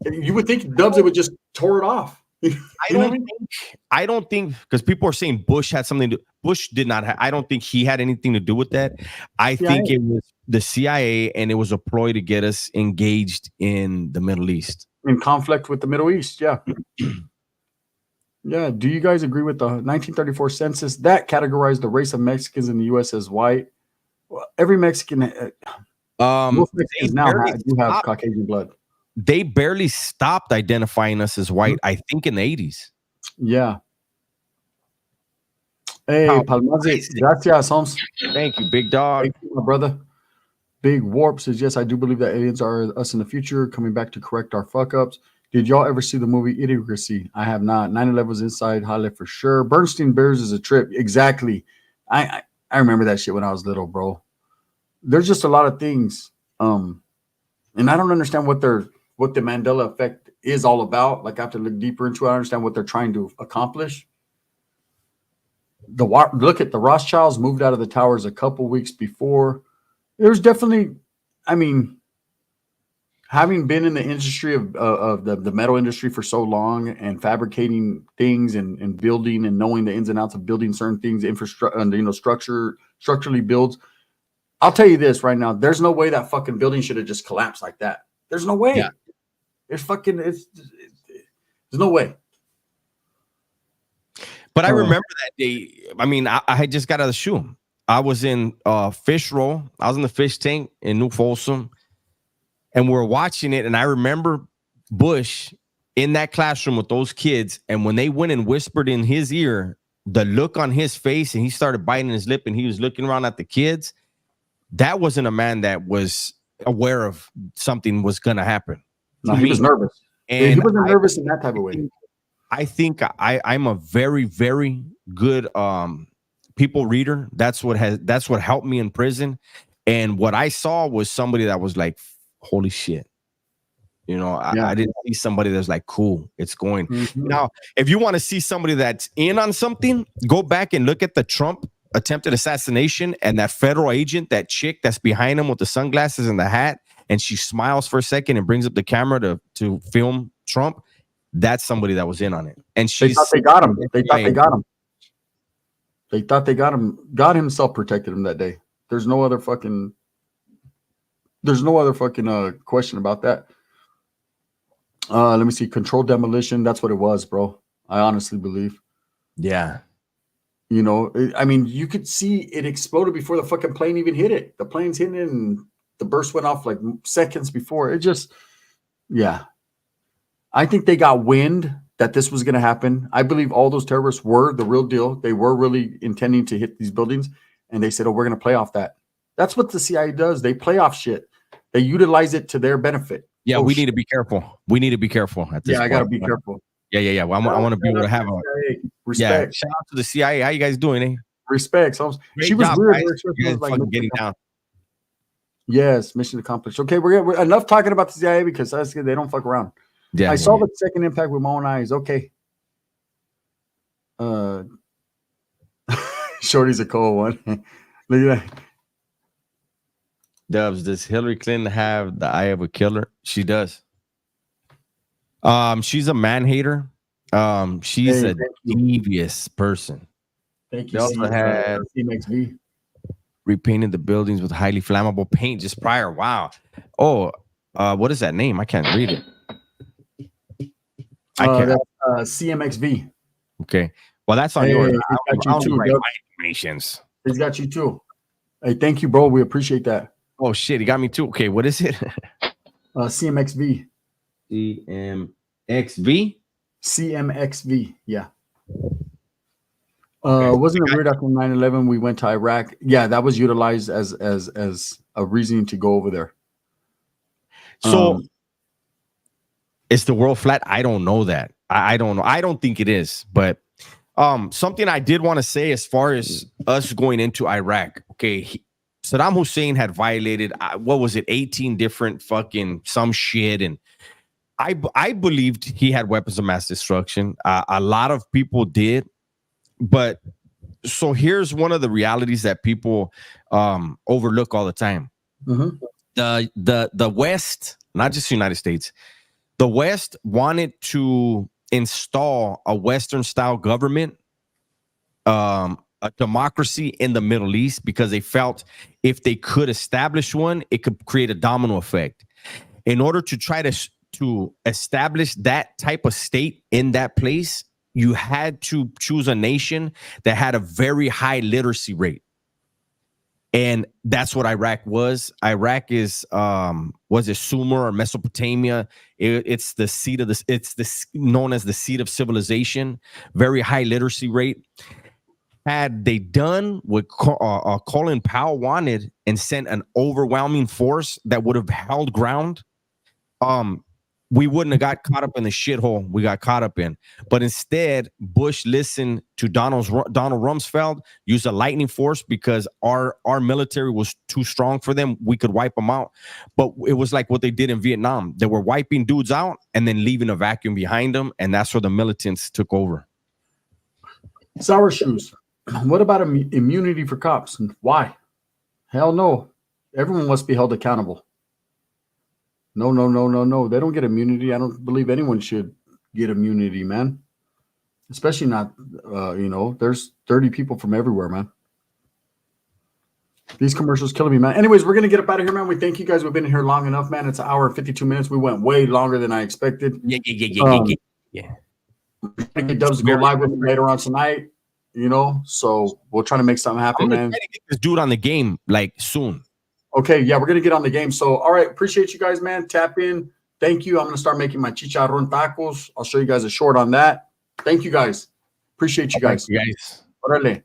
You would think Dubs it would just tore it off. I don't think because people are saying Bush had something to. Bush did not. I don't think he had anything to do with that. I think it was the CIA, and it was a ploy to get us engaged in the Middle East, in conflict with the Middle East. Yeah. Yeah. Do you guys agree with the 1934 census that categorized the race of Mexicans in the U.S. as white? Well, every Mexican, most Mexicans now do have Caucasian blood. They barely stopped identifying us as white, I think, in the 80s. Yeah. Hey, Palmazi, gracias, Holmes. Thank you, big dog. Thank you, my brother. Big Warp says, yes, I do believe that aliens are us in the future, coming back to correct our fuck-ups. Did y'all ever see the movie Idiocracy? I have not. 9/11 was inside Hollywood for sure. Bernstein Bears is a trip. Exactly. I remember that shit when I was little, bro. There's just a lot of things. And I don't understand what the Mandela effect is all about. Like I have to look deeper into it. I understand what they're trying to accomplish. Look at the Rothschilds moved out of the towers a couple weeks before. There's definitely, I mean, having been in the industry of the metal industry for so long and fabricating things and building and knowing the ins and outs of building certain things, infrastructure, structurally builds. I'll tell you this right now. There's no way that fucking building should have just collapsed like that. There's no way. Yeah. There's no way. But I remember that day. I mean, I had just got out of the shoe. I was in fish roll. I was in the fish tank in New Folsom, and we're watching it. And I remember Bush in that classroom with those kids. And when they went and whispered in his ear, the look on his face, and he started biting his lip, and he was looking around at the kids. That wasn't a man that was aware of something was going to happen. No, he was nervous. And he wasn't nervous in that type of way. I think I'm a very, very good people reader. That's what helped me in prison. And what I saw was somebody that was like, holy shit. You know, I didn't see somebody that's like, cool, it's going. Mm-hmm. Now, if you want to see somebody that's in on something, go back and look at the Trump attempted assassination and that federal agent, that chick that's behind him with the sunglasses and the hat, and she smiles for a second and brings up the camera to film Trump. That's somebody that was in on it. And they thought they got him. They thought they got him. They thought they got him. God himself protected him that day. There's no other fucking question about that. Let me see. Controlled demolition. That's what it was, bro. I honestly believe. Yeah. You know, I mean, you could see it exploded before the fucking plane even hit it. The plane's hitting it and the burst went off like seconds before. It just, yeah. I think they got wind that this was going to happen. I believe all those terrorists were the real deal. They were really intending to hit these buildings. And they said, oh, we're going to play off that. That's what the CIA does. They play off shit. They utilize it to their benefit. Yeah, we need to be careful. We need to be careful at this point. I got to be careful. Yeah. Well, I want to be able to have a respect. Yeah, shout out to the CIA. How you guys doing, eh? Respect. So Great she was job, weird. guys. Her expression You guys was like, fucking getting down. yes, mission accomplished. Okay, we're enough talking about the CIA because they don't fuck around. Yeah, I saw the second impact with my own eyes. Okay. Shorty's a cold one. Look at that. Dubs, does Hillary Clinton have the eye of a killer? She does. She's a man hater. She's a devious person. Thank They you. also had CMXV. repainted the buildings with highly flammable paint just prior. Wow. Oh, what is that name? I can't read it. I can't. CMXV. Okay. Well, that's on Hey, yours. he's got you too, Doug. Informations. He's got you too. Hey, thank you, bro. We appreciate that. Oh shit, he got me too. Okay, what is it? CMXV. CMXV. CMXV. Yeah. Wasn't it weird after 9/11 we went to Iraq? Yeah, that was utilized as a reason to go over there. So is the world flat? I don't know that. I don't know. I don't think it is, but something I did want to say as far as us going into Iraq. Okay, Saddam Hussein had violated what was it, 18 different fucking some shit, and I believed he had weapons of mass destruction. A lot of people did, but so here's one of the realities that people overlook all the time. Mm-hmm. The West, not just the United States, the West wanted to install a Western style government, a democracy in the Middle East, because they felt if they could establish one, it could create a domino effect. In order to try to establish that type of state in that place, you had to choose a nation that had a very high literacy rate. And that's what Iraq was. Iraq is was it Sumer or Mesopotamia? It's the seat of this. It's this known as the seat of civilization. Very high literacy rate. Had they done what Colin Powell wanted and sent an overwhelming force that would have held ground, we wouldn't have got caught up in the shithole we got caught up in. But instead, Bush listened to Donald Rumsfeld, used a lightning force because our military was too strong for them. We could wipe them out. But it was like what they did in Vietnam. They were wiping dudes out and then leaving a vacuum behind them. And that's where the militants took over. Sour shoes. What about immunity for cops? Why? Hell no. Everyone must be held accountable. No. They don't get immunity. I don't believe anyone should get immunity, man. Especially not, there's 30 people from everywhere, man. These commercials killing me, man. Anyways, we're going to get up out of here, man. We thank you guys. We've been here long enough, man. It's an hour and 52 minutes. We went way longer than I expected. Yeah. I get Dubs to go live with me later on tonight, so we'll try to make something happen, man. Try to get this dude on the game, like, soon. Okay, yeah, we're going to get on the game. So, all right, appreciate you guys, man. Tap in. Thank you. I'm going to start making my chicharron tacos. I'll show you guys a short on that. Thank you, guys. Appreciate you guys. Thank you guys. Órale.